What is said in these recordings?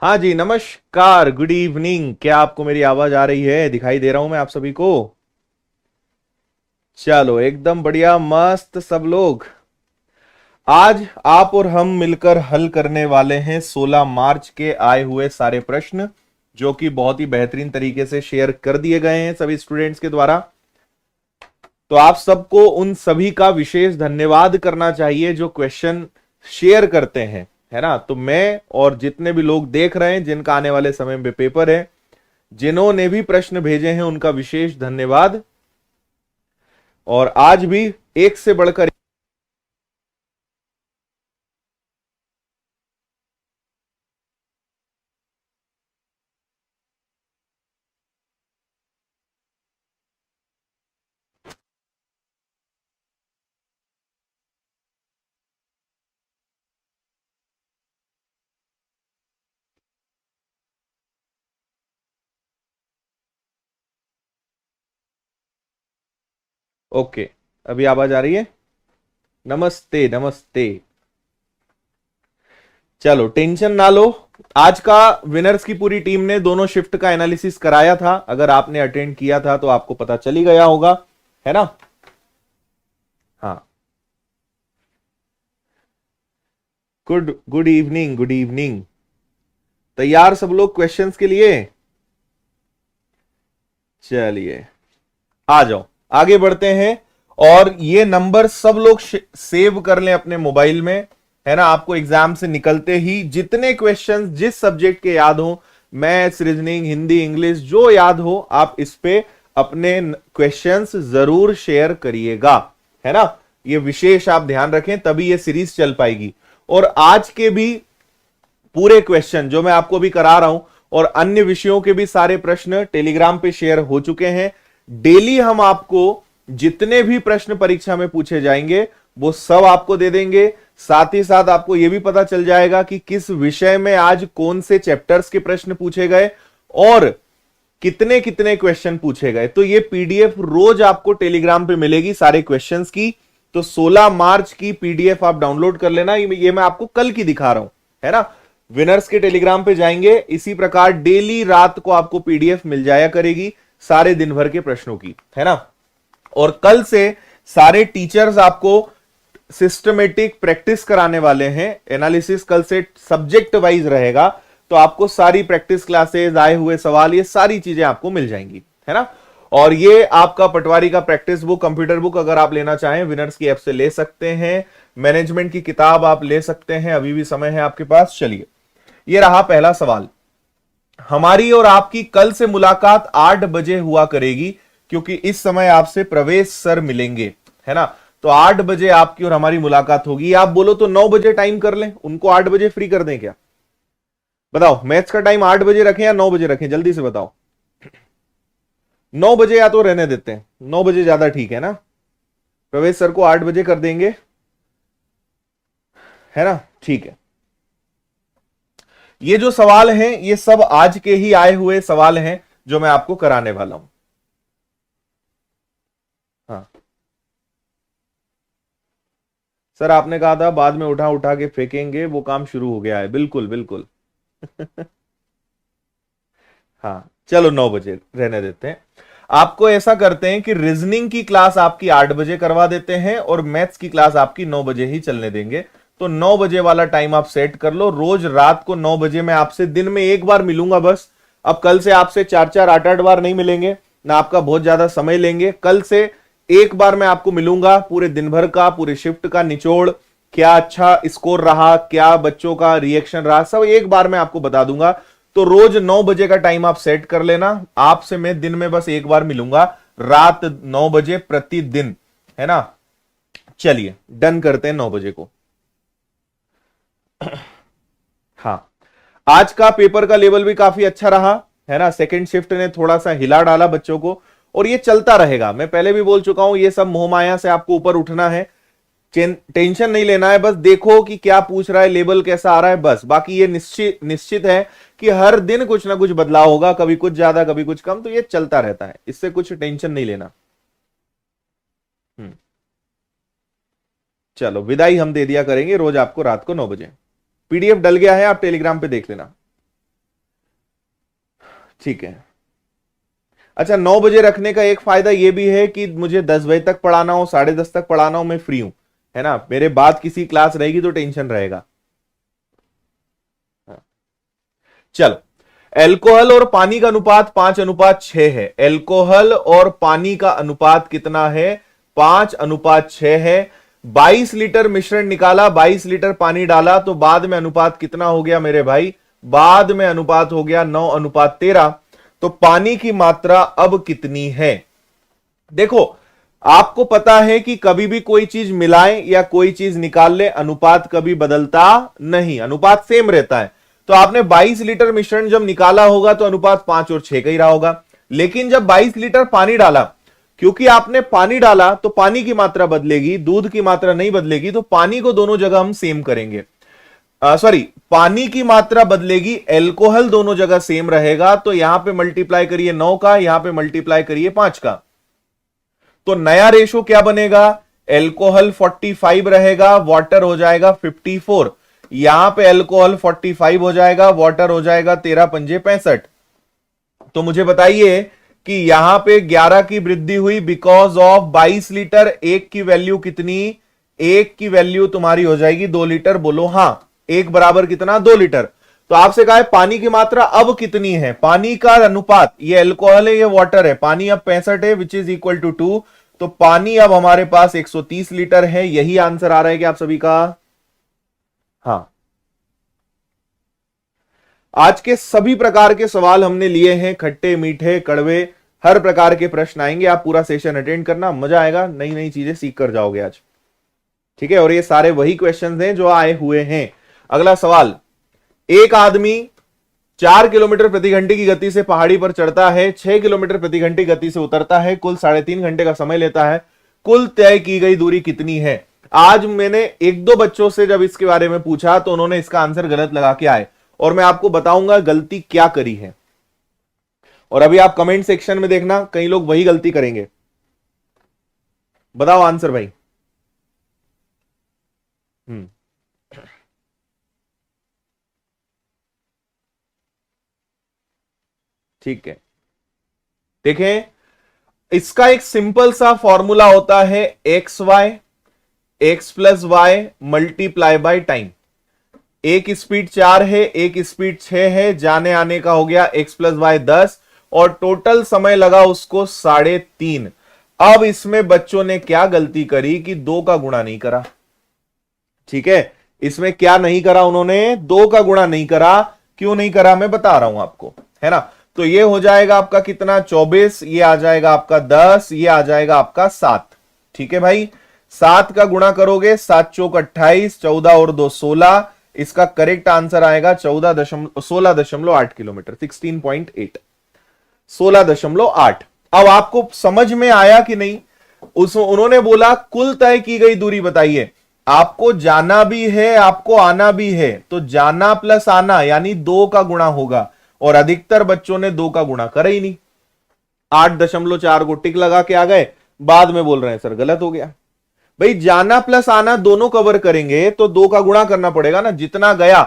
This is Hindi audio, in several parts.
हाँ जी, नमस्कार, गुड इवनिंग। क्या आपको मेरी आवाज आ रही है? दिखाई दे रहा हूं मैं आप सभी को? चलो, एकदम बढ़िया, मस्त सब लोग। आज आप और हम मिलकर हल करने वाले हैं 16 मार्च के आए हुए सारे प्रश्न, जो कि बहुत ही बेहतरीन तरीके से शेयर कर दिए गए हैं सभी स्टूडेंट्स के द्वारा। तो आप सबको उन सभी का विशेष धन्यवाद करना चाहिए जो क्वेश्चन शेयर करते हैं, है ना। तो मैं और जितने भी लोग देख रहे हैं, जिनका आने वाले समय में पेपर है, जिन्होंने भी प्रश्न भेजे हैं, उनका विशेष धन्यवाद। और आज भी एक से बढ़कर ओके, अभी आवाज आ रही है? नमस्ते नमस्ते। चलो, टेंशन ना लो। आज का विनर्स की पूरी टीम ने दोनों शिफ्ट का एनालिसिस कराया था। अगर आपने अटेंड किया था तो आपको पता चली गया होगा, है ना। हाँ, good good evening, good evening. तैयार सब लोग क्वेश्चंस के लिए? चलिए, आ जाओ, आगे बढ़ते हैं। और ये नंबर सब लोग सेव कर लें अपने मोबाइल में, है ना। आपको एग्जाम से निकलते ही जितने क्वेश्चंस जिस सब्जेक्ट के याद हो, मैथ्स, रीजनिंग, हिंदी, इंग्लिश, जो याद हो, आप इस पे अपने क्वेश्चंस जरूर शेयर करिएगा, है ना। ये विशेष आप ध्यान रखें, तभी ये सीरीज चल पाएगी। और आज के भी पूरे क्वेश्चन जो मैं आपको अभी करा रहा हूं, और अन्य विषयों के भी सारे प्रश्न टेलीग्राम पे शेयर हो चुके हैं। डेली हम आपको जितने भी प्रश्न परीक्षा में पूछे जाएंगे वो सब आपको दे देंगे। साथ ही साथ आपको यह भी पता चल जाएगा कि किस विषय में आज कौन से चैप्टर्स के प्रश्न पूछे गए और कितने कितने क्वेश्चन पूछे गए। तो ये पीडीएफ रोज आपको टेलीग्राम पे मिलेगी सारे क्वेश्चंस की। तो 16 मार्च की पीडीएफ आप डाउनलोड कर लेना। ये मैं आपको कल की दिखा रहा हूं, है ना। विनर्स के टेलीग्राम पे जाएंगे, इसी प्रकार डेली रात को आपको पीडीएफ मिल जाया करेगी सारे दिन भर के प्रश्नों की, है ना। और कल से सारे टीचर्स आपको सिस्टमेटिक प्रैक्टिस कराने वाले हैं। एनालिसिस कल से सब्जेक्ट वाइज रहेगा, तो आपको सारी प्रैक्टिस क्लासेस, आए हुए सवाल, ये सारी चीजें आपको मिल जाएंगी, है ना। और ये आपका पटवारी का प्रैक्टिस बुक, कंप्यूटर बुक अगर आप लेना चाहें विनर्स की ऐप से ले सकते हैं। मैनेजमेंट की किताब आप ले सकते हैं, अभी भी समय है आपके पास। चलिए, ये रहा पहला सवाल। हमारी और आपकी कल से मुलाकात 8 बजे हुआ करेगी, क्योंकि इस समय आपसे प्रवेश सर मिलेंगे, है ना। तो 8 बजे आपकी और हमारी मुलाकात होगी। आप बोलो तो 9 बजे टाइम कर लें, उनको 8 बजे फ्री कर दें क्या? बताओ, मैथ्स का टाइम 8 बजे रखें या 9 बजे रखें? जल्दी से बताओ। 9 बजे या तो रहने देते हैं, 9 बजे ज्यादा ठीक है ना। प्रवेश सर को 8 बजे कर देंगे, है ना। ठीक है। ये जो सवाल हैं ये सब आज के ही आए हुए सवाल हैं जो मैं आपको कराने वाला हूं। हाँ सर, आपने कहा था बाद में उठा उठा के फेंकेंगे, वो काम शुरू हो गया है। बिल्कुल बिल्कुल। हाँ, चलो 9 बजे रहने देते हैं। आपको ऐसा करते हैं कि रीजनिंग की क्लास आपकी 8 बजे करवा देते हैं और मैथ्स की क्लास आपकी 9 बजे ही चलने देंगे। तो 9 बजे वाला टाइम आप सेट कर लो। रोज रात को 9 बजे मैं आपसे दिन में एक बार मिलूंगा बस, अब कल से आपसे 4-4 8-8 बार नहीं मिलेंगे ना, आपका बहुत ज्यादा समय लेंगे। कल से एक बार मैं आपको मिलूंगा, पूरे दिन भर का, पूरे शिफ्ट का निचोड़, क्या अच्छा स्कोर रहा, क्या बच्चों का रिएक्शन रहा, सब एक बार मैं आपको बता दूंगा। तो रोज 9 बजे का टाइम आप सेट कर लेना, आपसे मैं दिन में बस एक बार मिलूंगा, रात 9 बजे प्रतिदिन, है ना। चलिए डन करते हैं 9 बजे को। हाँ, आज का पेपर का लेवल भी काफी अच्छा रहा, है ना। सेकंड शिफ्ट ने थोड़ा सा हिला डाला बच्चों को, और ये चलता रहेगा। मैं पहले भी बोल चुका हूं, ये सब मोहमाया से आपको ऊपर उठना है, टेंशन नहीं लेना है। बस देखो कि क्या पूछ रहा है, लेवल कैसा आ रहा है, बस। बाकी ये निश्चित निश्चित है कि हर दिन कुछ ना कुछ बदलाव होगा, कभी कुछ ज्यादा कभी कुछ कम, तो ये चलता रहता है, इससे कुछ टेंशन नहीं लेना। हम्म, चलो विदाई हम दे दिया करेंगे रोज आपको रात को 9 बजे। पीडीएफ डल गया है, आप टेलीग्राम पे देख लेना, ठीक है। अच्छा, 9 बजे रखने का एक फायदा यह भी है कि मुझे 10 बजे तक पढ़ाना हो, 10:30 तक पढ़ाना हो, मैं फ्री हूं, है ना। मेरे बाद किसी क्लास रहेगी तो टेंशन रहेगा। हाँ। चलो, एल्कोहल और पानी का अनुपात 5:6 है। एल्कोहल और पानी का अनुपात कितना है? 5:6 है। 22 लीटर मिश्रण निकाला, 22 लीटर पानी डाला, तो बाद में अनुपात कितना हो गया मेरे भाई? बाद में अनुपात हो गया 9:13। तो पानी की मात्रा अब कितनी है? देखो, आपको पता है कि कभी भी कोई चीज मिलाएं या कोई चीज निकाल ले, अनुपात कभी बदलता नहीं, अनुपात सेम रहता है। तो आपने 22 लीटर मिश्रण जब निकाला होगा तो अनुपात 5 और 6 का ही रहा होगा। लेकिन जब 22 लीटर पानी डाला, क्योंकि आपने पानी डाला तो पानी की मात्रा बदलेगी, दूध की मात्रा नहीं बदलेगी, तो पानी को दोनों जगह हम सेम करेंगे। सॉरी, पानी की मात्रा बदलेगी, एल्कोहल दोनों जगह सेम रहेगा। तो यहां पे मल्टीप्लाई करिए 9 का, यहां पे मल्टीप्लाई करिए 5 का, तो नया रेशो क्या बनेगा? एल्कोहल 45 रहेगा, वाटर हो जाएगा 54। यहां पे एल्कोहल 45 हो जाएगा, वाटर हो जाएगा 13 पंजे 65। तो मुझे बताइए कि यहां पे 11 की वृद्धि हुई बिकॉज ऑफ 22 लीटर। एक की वैल्यू कितनी? एक की वैल्यू तुम्हारी हो जाएगी 2 लीटर। बोलो हां, एक बराबर कितना? 2 लीटर। तो आपसे कहा है पानी की मात्रा अब कितनी है? पानी का अनुपात, ये एल्कोहल है, ये वाटर है, पानी अब 65 है, विच इज इक्वल टू 2। तो पानी अब हमारे पास 130 लीटर है। यही आंसर आ रहा है कि आप सभी का? हाँ। आज के सभी प्रकार के सवाल हमने लिए हैं, खट्टे मीठे कड़वे, हर प्रकार के प्रश्न आएंगे। आप पूरा सेशन अटेंड करना, मजा आएगा, नई नई चीजें सीख कर जाओगे आज, ठीक है। और ये सारे वही क्वेश्चंस हैं जो आए हुए हैं। अगला सवाल, एक आदमी 4 किलोमीटर प्रति घंटे की गति से पहाड़ी पर चढ़ता है, 6 किलोमीटर प्रति घंटे गति से उतरता है, कुल 3.5 घंटे का समय लेता है, कुल तय की गई दूरी कितनी है? आज मैंने एक दो बच्चों से जब इसके बारे में पूछा तो उन्होंने इसका आंसर गलत लगा के आए, और मैं आपको बताऊंगा गलती क्या करी है। और अभी आप कमेंट सेक्शन में देखना, कई लोग वही गलती करेंगे। बताओ आंसर भाई। हम्म, ठीक है। देखें, इसका एक सिंपल सा फॉर्मूला होता है, x+y मल्टीप्लाई बाय टाइम। एक स्पीड 4 है, एक स्पीड 6 है, जाने आने का हो गया x+y 10, और टोटल समय लगा उसको 3.5। अब इसमें बच्चों ने क्या गलती करी कि 2 का गुणा नहीं करा, ठीक है। इसमें क्या नहीं करा उन्होंने? 2 का गुणा नहीं करा। क्यों नहीं करा मैं बता रहा हूं आपको, है ना। तो ये हो जाएगा आपका कितना? 24, ये आ जाएगा आपका 10, ये आ जाएगा आपका 7, ठीक है भाई। 7 का गुणा करोगे, 7 चौक 28, 14 और 2 16। इसका करेक्ट आंसर आएगा 16.8 किलोमीटर, 16.8, 16.8। अब आपको समझ में आया कि नहीं? उन्होंने बोला कुल तय की गई दूरी बताइए। आपको जाना भी है, आपको आना भी है, तो जाना प्लस आना यानी 2 का गुणा होगा, और अधिकतर बच्चों ने 2 का गुणा करा ही नहीं, 8.4 को टिक लगा के आ गए, बाद में बोल रहे हैं सर गलत हो गया। भाई जाना प्लस आना दोनों कवर करेंगे तो 2 का गुणा करना पड़ेगा ना, जितना गया।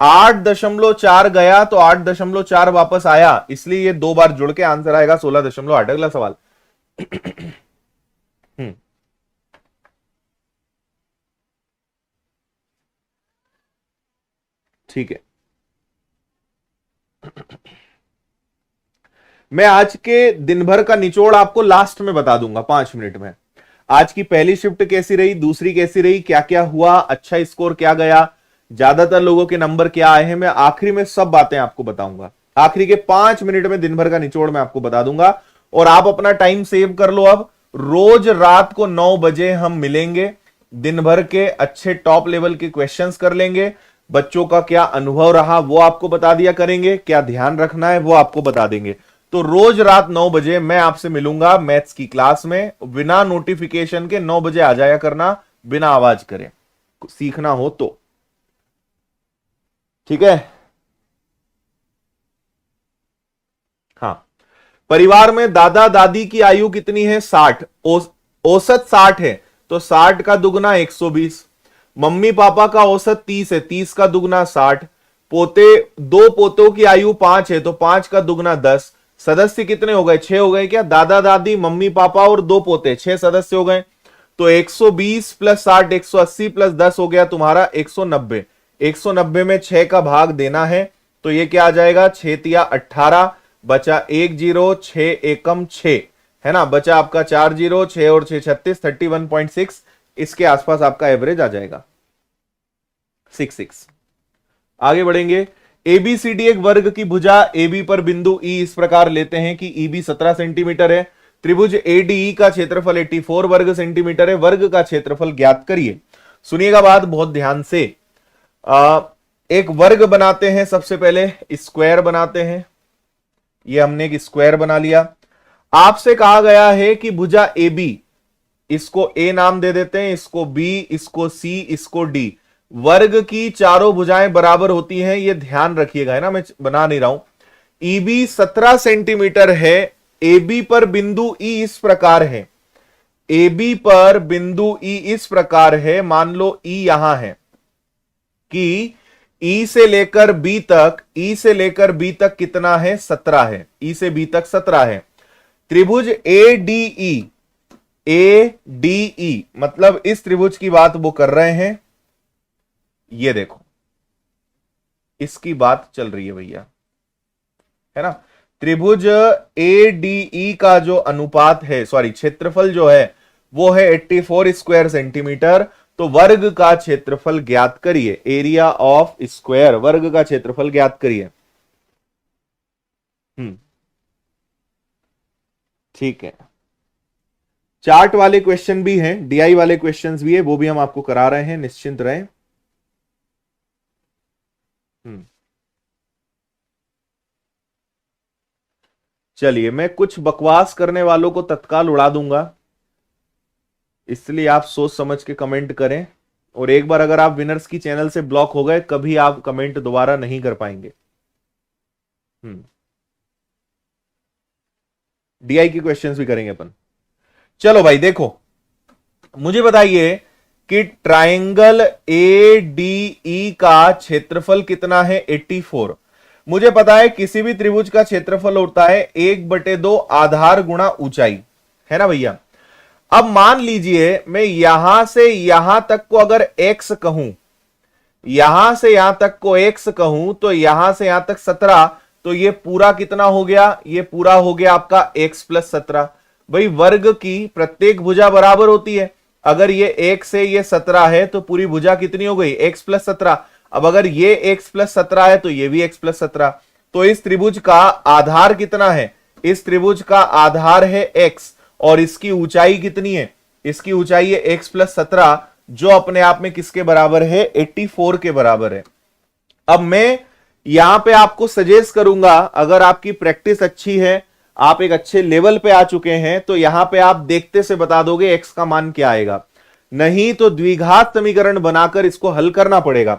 8.4 गया तो 8.4 वापस आया, इसलिए ये 2 बार जुड़ के आंसर आएगा 16.8। अगला सवाल। हम्म, ठीक है। मैं आज के दिन भर का निचोड़ आपको लास्ट में बता दूंगा 5 मिनट में। आज की पहली शिफ्ट कैसी रही, दूसरी कैसी रही, क्या क्या हुआ, अच्छा स्कोर क्या गया, ज्यादातर लोगों के नंबर क्या आए हैं, मैं आखिरी में सब बातें आपको बताऊंगा। आखिरी के 5 मिनट में दिन भर का निचोड़ मैं आपको बता दूंगा। और आप अपना टाइम सेव कर लो। अब रोज रात को 9 बजे हम मिलेंगे, दिन भर के अच्छे टॉप लेवल के क्वेश्चंस कर लेंगे। बच्चों का क्या अनुभव रहा वो आपको बता दिया करेंगे, क्या ध्यान रखना है वो आपको बता देंगे। तो रोज रात 9 बजे मैं आपसे मिलूंगा मैथ्स की क्लास में, बिना नोटिफिकेशन के 9 बजे आ जाया करना, बिना आवाज करे, सीखना हो तो। ठीक है। हाँ, परिवार में दादा दादी की आयु कितनी है? 60। औसत 60 है तो 60 का दुगना 120। मम्मी पापा का औसत 30 है, 30 का दुगना 60। पोते, 2 पोतों की आयु 5 है तो 5 का दुगना 10। सदस्य कितने हो गए? 6 हो गए क्या? दादा दादी, मम्मी पापा और 2 पोते, 6 सदस्य हो गए। तो 120 प्लस 60 180 प्लस 10 हो गया तुम्हारा 190। 190 में 6 का भाग देना है तो ये क्या आ जाएगा? 6 तिया 18, बचा 1 0, 6 एकम 6, है ना, बचा आपका 4 0, 6 और 6 36, 31.6। इसके आसपास आपका एवरेज आ जाएगा 66। आगे बढ़ेंगे। एबीसीडी एक वर्ग की भुजा AB पर बिंदु E इस प्रकार लेते हैं कि EB 17 सेंटीमीटर है। त्रिभुज ADE का क्षेत्रफल 84 वर्ग सेंटीमीटर है। वर्ग का क्षेत्रफल ज्ञात करिए। सुनिएगा बात बहुत ध्यान से। एक वर्ग बनाते हैं, सबसे पहले स्क्वायर बनाते हैं। ये हमने एक स्क्वायर बना लिया। आपसे कहा गया है कि भुजा AB, इसको A नाम दे देते हैं, इसको B, इसको C, इसको D। वर्ग की चारों भुजाएं बराबर होती हैं, ये ध्यान रखिएगा, है ना, मैं बना नहीं रहा हूं। EB 17 सेंटीमीटर है। AB पर बिंदु E इस प्रकार है। AB पर बिंदु E इस प्रकार है, मान लो E यहां है कि E से लेकर B तक, E से लेकर B तक कितना है? 17 है। E से B तक 17 है। त्रिभुज ADE, ADE मतलब इस त्रिभुज की बात वो कर रहे हैं। ये देखो, इसकी बात चल रही है भैया, है ना। त्रिभुज ADE का जो अनुपात है, सॉरी क्षेत्रफल जो है वो है 84 स्क्वायर सेंटीमीटर। तो वर्ग का क्षेत्रफल ज्ञात करिए। एरिया ऑफ स्क्वायर, वर्ग का क्षेत्रफल ज्ञात करिए। ठीक है। चार्ट वाले क्वेश्चन भी हैं, DI वाले क्वेश्चंस भी है, वो भी हम आपको करा रहे हैं, निश्चिंत रहें। चलिए, मैं कुछ बकवास करने वालों को तत्काल उड़ा दूंगा, इसलिए आप सोच समझ के कमेंट करें। और एक बार अगर आप विनर्स की चैनल से ब्लॉक हो गए, कभी आप कमेंट दोबारा नहीं कर पाएंगे। DI के क्वेश्चंस भी करेंगे अपन। चलो भाई देखो, मुझे बताइए कि ट्राइंगल ADE का क्षेत्रफल कितना है? 84। मुझे पता है किसी भी त्रिभुज का क्षेत्रफल होता है 1/2 आधार गुणा ऊंचाई, है ना भैया। अब मान लीजिए मैं यहां से यहां तक को अगर x कहूं, यहां से यहां तक को x कहूं, तो यहां से यहां तक 17, तो ये पूरा कितना हो गया? ये पूरा हो गया आपका x प्लस 17। भाई वर्ग की प्रत्येक भुजा बराबर होती है। अगर ये 1 से ये 17 है तो पूरी भुजा कितनी हो गई? x plus 17। अब अगर ये x प्लस 17 है तो ये भी x प्लस 17। तो इस त्रिभुज का आधार कितना है? इस त्रिभुज का आधार है x, और इसकी ऊंचाई कितनी है? इसकी ऊंचाई है x प्लस 17, जो अपने आप में किसके बराबर है? 84 के बराबर है। अब मैं यहां पे आपको सजेस्ट करूंगा, अगर आपकी प्रैक्टिस अच्छी है, आप एक अच्छे लेवल पे आ चुके हैं, तो यहां पे आप देखते से बता दोगे x का मान क्या आएगा। नहीं तो द्विघात समीकरण बनाकर इसको हल करना पड़ेगा।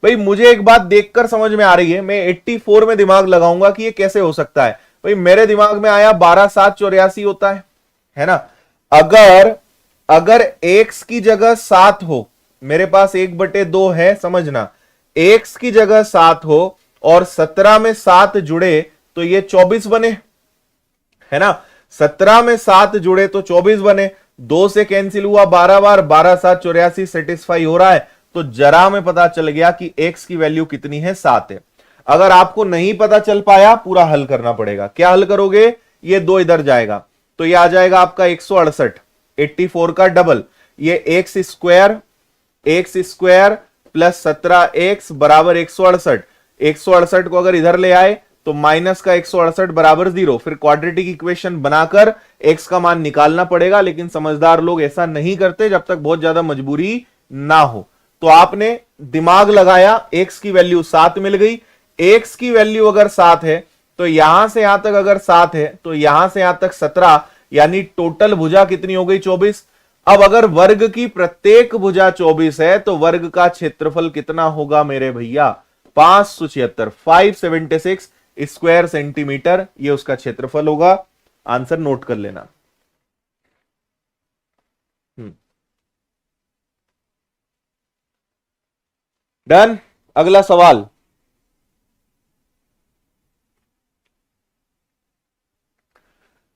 भाई मुझे एक बात देखकर समझ में आ रही है, मैं 84 में दिमाग लगाऊंगा कि ये कैसे हो सकता है। भाई मेरे दिमाग में आया 12 7 84 होता है ना। अगर x की जगह 7 हो, मेरे पास 1/2 है, समझना, x की जगह 7 हो और 17 में 7 जुड़े तो ये 24 बने, है ना। 17 में 7 जुड़े तो 24 बने। 2 से कैंसिल हुआ 12 बार, 12 7 84 सेटिस्फाई हो रहा है। तो जरा में पता चल गया कि x की वैल्यू कितनी है? 7 है। अगर आपको नहीं पता चल पाया पूरा हल करना पड़ेगा। क्या हल करोगे, ये 2 इधर जाएगा तो ये आ जाएगा आपका 168, 84 का डबल, ये एक्स स्क्वायर प्लस 17x बराबर 168। 168 को अगर इधर ले आए तो माइनस का 168 बराबर 0। फिर क्वाड्रेटिक इक्वेशन बनाकर x का मान निकालना पड़ेगा, लेकिन समझदार लोग ऐसा नहीं करते जब तक बहुत ज्यादा मजबूरी ना हो। तो आपने दिमाग लगाया, x की वैल्यू 7 मिल गई। x की वैल्यू अगर 7 है तो यहां से यहां तक अगर 7 है तो यहां से यहां तक 17, यानी टोटल भुजा कितनी हो गई 24। अब अगर वर्ग की प्रत्येक भुजा 24 है तो वर्ग का क्षेत्रफल कितना होगा मेरे भैया, 576, 576 स्क्वायर सेंटीमीटर, ये उसका क्षेत्रफल होगा। आंसर नोट कर लेना। डन। अगला सवाल,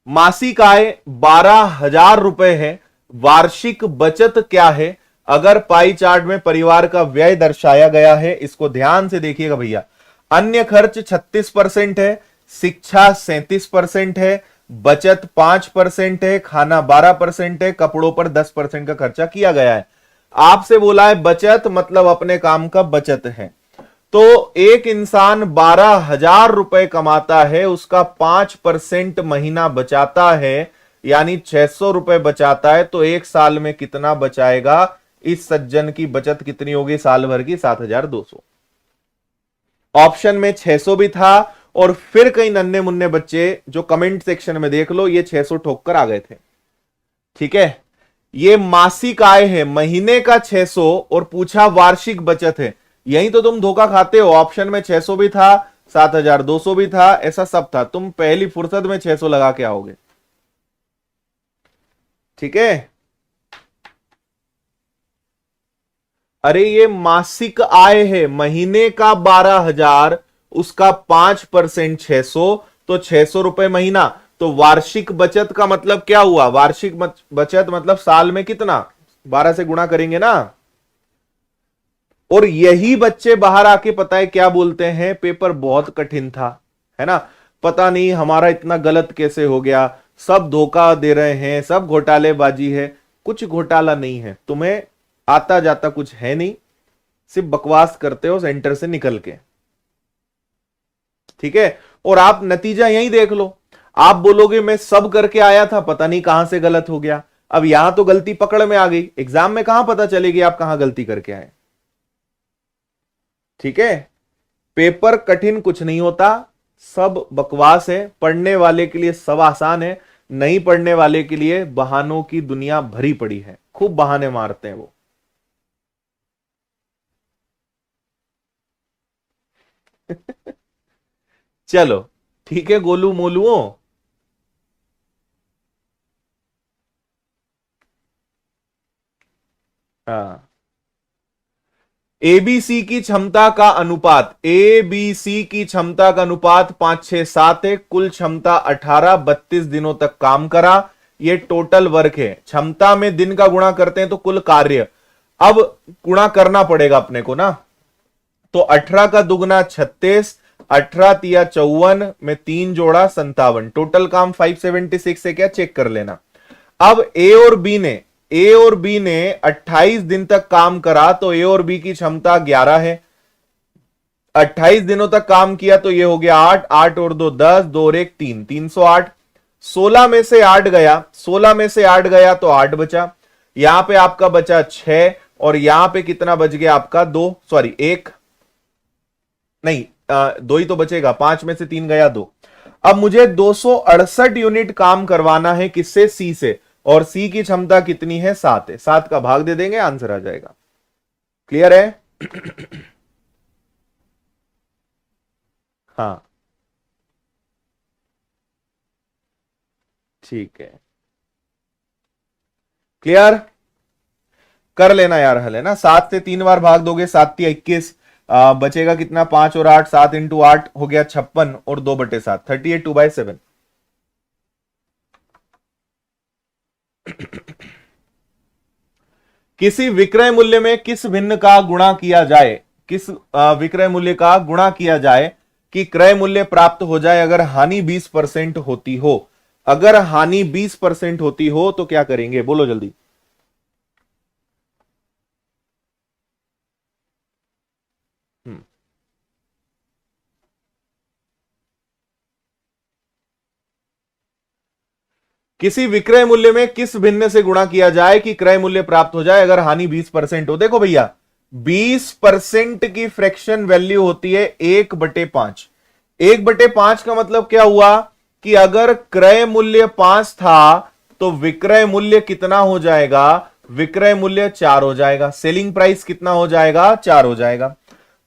मासिक आय 12,000 रुपए है, वार्षिक बचत क्या है? अगर पाई चार्ट में परिवार का व्यय दर्शाया गया है, इसको ध्यान से देखिएगा भैया। अन्य खर्च 36% है, शिक्षा 37% है, बचत 5% है, खाना 12% है, कपड़ों पर 10% का खर्चा किया गया है। आपसे बोला है बचत, मतलब अपने काम का बचत है। तो एक इंसान 12,000 रुपए कमाता है, उसका 5% महीना बचाता है, यानी 600 रुपए बचाता है, तो एक साल में कितना बचाएगा? इस सज्जन की बचत कितनी होगी साल भर की? 7,200। ऑप्शन में 600 भी था, और फिर कई नन्हे मुन्ने बच्चे जो कमेंट सेक्शन में देख लो, ये 600 ठोक कर आ गए थे। ठीक है, ये मासिक आय है, महीने का 600, और पूछा वार्षिक बचत है। यही तो तुम धोखा खाते हो। ऑप्शन में 600 भी था, 7,200 भी था, ऐसा सब था। तुम पहली फुर्सत में 600 लगा के आओगे। ठीक है, अरे ये मासिक आय है, महीने का 12,000, उसका 5% 600, तो 600 रुपए महीना। तो वार्षिक बचत का मतलब क्या हुआ? वार्षिक बचत मतलब साल में कितना, 12 से गुणा करेंगे ना। और यही बच्चे बाहर आके पता है क्या बोलते हैं, पेपर बहुत कठिन था, है ना, पता नहीं हमारा इतना गलत कैसे हो गया, सब धोखा दे रहे हैं, सब घोटालेबाजी है। कुछ घोटाला नहीं है, तुम्हें आता जाता कुछ है नहीं, सिर्फ बकवास करते हो सेंटर से निकल के। ठीक है, और आप नतीजा यही देख लो। आप बोलोगे मैं सब करके आया था, पता नहीं कहां से गलत हो गया। अब यहां तो गलती पकड़ में आ गई, एग्जाम में कहां पता चलेगी आप कहां गलती करके आए। ठीक है, पेपर कठिन कुछ नहीं होता, सब बकवास है। पढ़ने वाले के लिए सब आसान है, नहीं पढ़ने वाले के लिए बहानों की दुनिया भरी पड़ी है, खूब बहाने मारते हैं वो। चलो ठीक है गोलू मोलुओं, हाँ। एबीसी की क्षमता का अनुपात, एबीसी की क्षमता का अनुपात 5, 6, 7 है। कुल क्षमता 18, 32 दिनों तक काम करा, ये टोटल वर्क है। क्षमता में दिन का गुणा करते हैं तो कुल कार्य। अब गुणा करना पड़ेगा अपने को ना, तो 18 का दुगना 36, 18 तिया 54 में 3 जोड़ा 57, टोटल काम 576 है क्या, चेक कर लेना। अब ए और बी ने 28 दिन तक काम करा, तो ए और बी की क्षमता 11 है। 28 दिनों तक काम किया तो ये हो गया 8, 8 और 2 10, 2 और 1 3, 308। 16 में से 8 गया, 16 में से 8 गया तो 8 बचा। यहां पे आपका बचा 6, और यहां पे कितना बच गया आपका 2, सॉरी 1 नहीं, 2 ही तो बचेगा, 5 में से 3 गया 2। अब मुझे 268 यूनिट काम करवाना है, किससे? सी से, और सी की क्षमता कितनी है? 7 है। 7 का भाग दे देंगे, आंसर आ जाएगा। क्लियर है? हाँ ठीक है, क्लियर कर लेना यार, हल है ना। 7 से 3 बार भाग दोगे, 7 × 21, बचेगा कितना? 5 और 8, 7 × 8 हो गया 56, और 2/7, 38, 2/7। किसी विक्रय मूल्य में किस भिन्न का गुणा किया जाए? किस विक्रय मूल्य का गुणा किया जाए कि क्रय मूल्य प्राप्त हो जाए अगर हानि 20% होती हो। अगर हानि 20% होती हो तो क्या करेंगे, बोलो जल्दी। किसी विक्रय मूल्य में किस भिन्न से गुणा किया जाए कि क्रय मूल्य प्राप्त हो जाए अगर हानि 20% हो। देखो भैया, 20% की फ्रैक्शन वैल्यू होती है 1/5। 1/5 का मतलब क्या हुआ कि अगर क्रय मूल्य 5 था तो विक्रय मूल्य कितना हो जाएगा, विक्रय मूल्य 4 हो जाएगा। सेलिंग प्राइस कितना हो जाएगा, 4 हो जाएगा।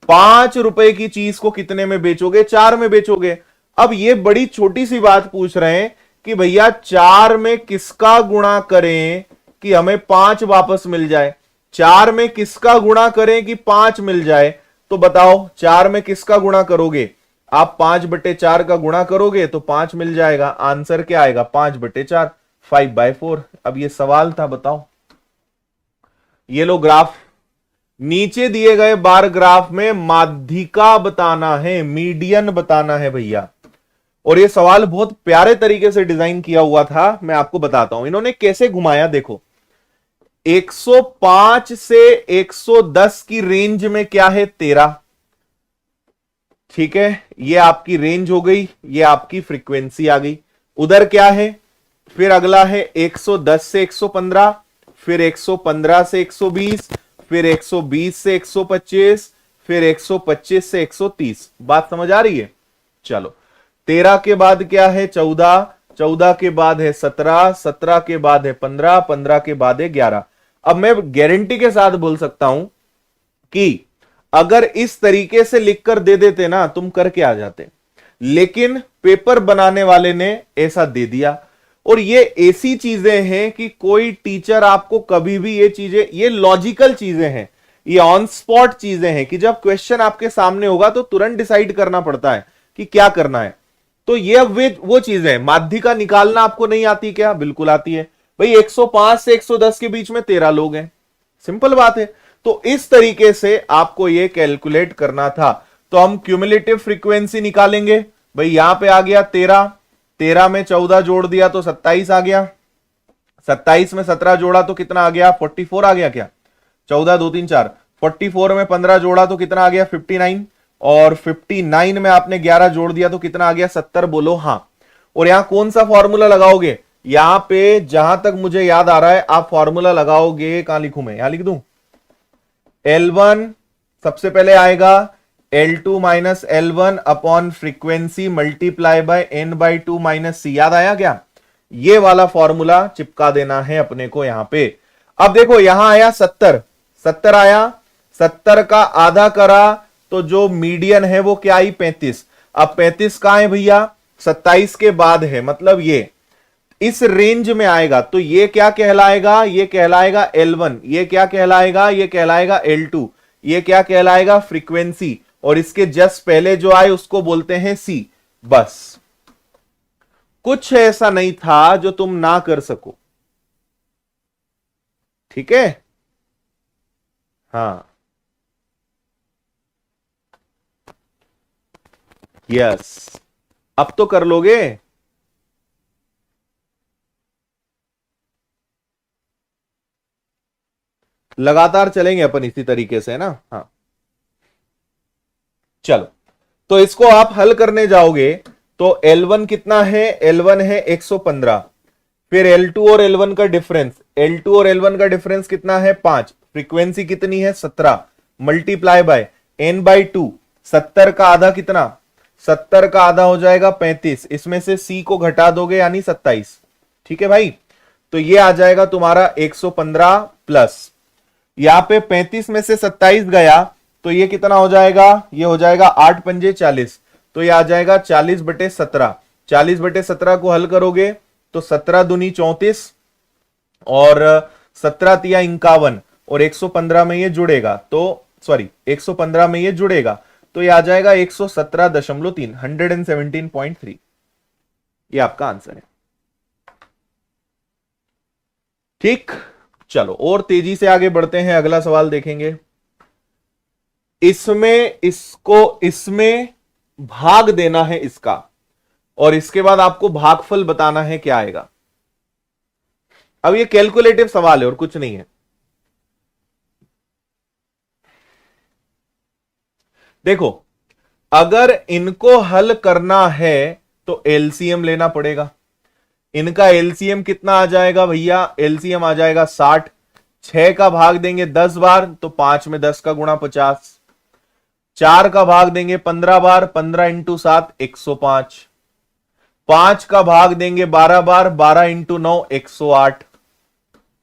5 रुपए की चीज को कितने में बेचोगे, 4 में बेचोगे। अब ये बड़ी छोटी सी बात पूछ रहे हैं कि भैया 4 में किसका गुणा करें कि हमें 5 वापस मिल जाए। 4 में किसका गुणा करें कि 5 मिल जाए, तो बताओ 4 में किसका गुणा करोगे। आप 5/4 का गुणा करोगे तो 5 मिल जाएगा। आंसर क्या आएगा, 5/4, 5/4। अब ये सवाल था, बताओ। ये लो ग्राफ, नीचे दिए गए बार ग्राफ में माध्यिका बताना है, मीडियन बताना है भैया। और ये सवाल बहुत प्यारे तरीके से डिजाइन किया हुआ था, मैं आपको बताता हूं इन्होंने कैसे घुमाया। देखो 105 से 110 की रेंज में क्या है, 13। ठीक है, ये आपकी रेंज हो गई, ये आपकी फ्रीक्वेंसी आ गई। उधर क्या है, फिर अगला है 110 से 115, फिर 115 से 120, फिर 120 से 125, फिर 125 से 130। बात समझ आ रही है। चलो 13 के बाद क्या है, 14, 14 के बाद है 17, 17 के बाद है 15, 15 के बाद है 11। अब मैं गारंटी के साथ बोल सकता हूं कि अगर इस तरीके से लिखकर दे देते ना, तुम करके आ जाते। लेकिन पेपर बनाने वाले ने ऐसा दे दिया। और ये ऐसी चीजें हैं कि कोई टीचर आपको कभी भी ये चीजें, ये लॉजिकल चीजें हैं, ये ऑन स्पॉट चीजें हैं कि जब क्वेश्चन आपके सामने होगा तो तुरंत डिसाइड करना पड़ता है कि क्या करना है। तो ये अब वे वो चीजें हैं। माध्यिका निकालना आपको नहीं आती क्या, बिल्कुल आती है भाई। 105 से 110 के बीच में 13 लोग हैं, सिंपल बात है। तो इस तरीके से आपको ये कैलकुलेट करना था। तो हम क्यूमुलेटिव फ्रीक्वेंसी निकालेंगे भाई। यहां पे आ गया 13, 13 में 14 जोड़ दिया तो 27 आ गया। 27 में 17 जोड़ा तो कितना आ गया, 44 आ गया क्या। 14 2 3 4, 44 में 15 जोड़ा तो कितना आ गया, 59। और 59 में आपने 11 जोड़ दिया तो कितना आ गया, 70। बोलो हाँ। और यहां कौन सा फॉर्मूला लगाओगे, यहां पे जहां तक मुझे याद आ रहा है आप फॉर्मूला लगाओगे, कहां लिखूं मैं, यहां लिख दूं। L1 सबसे पहले आएगा L2 minus L1 upon frequency multiply by N/2 minus C। याद आया क्या, ये वाला फॉर्मूला चिपका देना है अपने को यहां पे। अब देखो यहां आया 70, 70 आया, 70 का आधा करा तो जो मीडियन है वो क्या आई, 35। अब 35 कहां है भैया, 27 के बाद है, मतलब ये इस रेंज में आएगा। तो ये क्या कहलाएगा, ये कहलाएगा L1, ये क्या कहलाएगा, ये कहलाएगा L2, ये क्या कहलाएगा, फ्रीक्वेंसी। और इसके जस्ट पहले जो आए उसको बोलते हैं C। बस कुछ ऐसा नहीं था जो तुम ना कर सको। ठीक है, हाँ, यस, अब तो कर लोगे। लगातार चलेंगे अपन इसी तरीके से, है ना। हाँ चलो, तो इसको आप हल करने जाओगे तो L1 कितना है, L1 है 115। फिर L2 और L1 का डिफरेंस, L2 और L1 का डिफरेंस कितना है, 5। फ्रीक्वेंसी कितनी है, 17 मल्टीप्लाई बाय N/2। 70 का आधा कितना, 70 का आधा हो जाएगा 35। इसमें से C को घटा दोगे यानी 27। ठीक है भाई, तो ये आ जाएगा तुम्हारा 115 प्लस, यहां पे 35 में से 27 गया तो ये कितना हो जाएगा, ये हो जाएगा 8 पंजे 40। तो ये आ जाएगा 40/17। 40/17 को हल करोगे तो 17 दूनी 34 और 17 तिया 51 और 115 में ये जुड़ेगा तो सॉरी 115 में ये जुड़ेगा तो ये आ जाएगा 117.3, 117.3। ये आपका आंसर है। ठीक, चलो और तेजी से आगे बढ़ते हैं, अगला सवाल देखेंगे। इसमें भाग देना है इसका, और इसके बाद आपको भागफल बताना है क्या आएगा। अब ये कैलकुलेटिव सवाल है और कुछ नहीं है। देखो, अगर इनको हल करना है तो एलसीएम लेना पड़ेगा। इनका एलसीएम कितना आ जाएगा भैया? एलसीएम आ जाएगा 60। 6 का भाग देंगे 10 बार तो 5 में 10 का गुणा 50। 4 का भाग देंगे 15 बार, 15 इंटू 7 105। 5 का भाग देंगे 12 बार, 12 इंटू 9 108।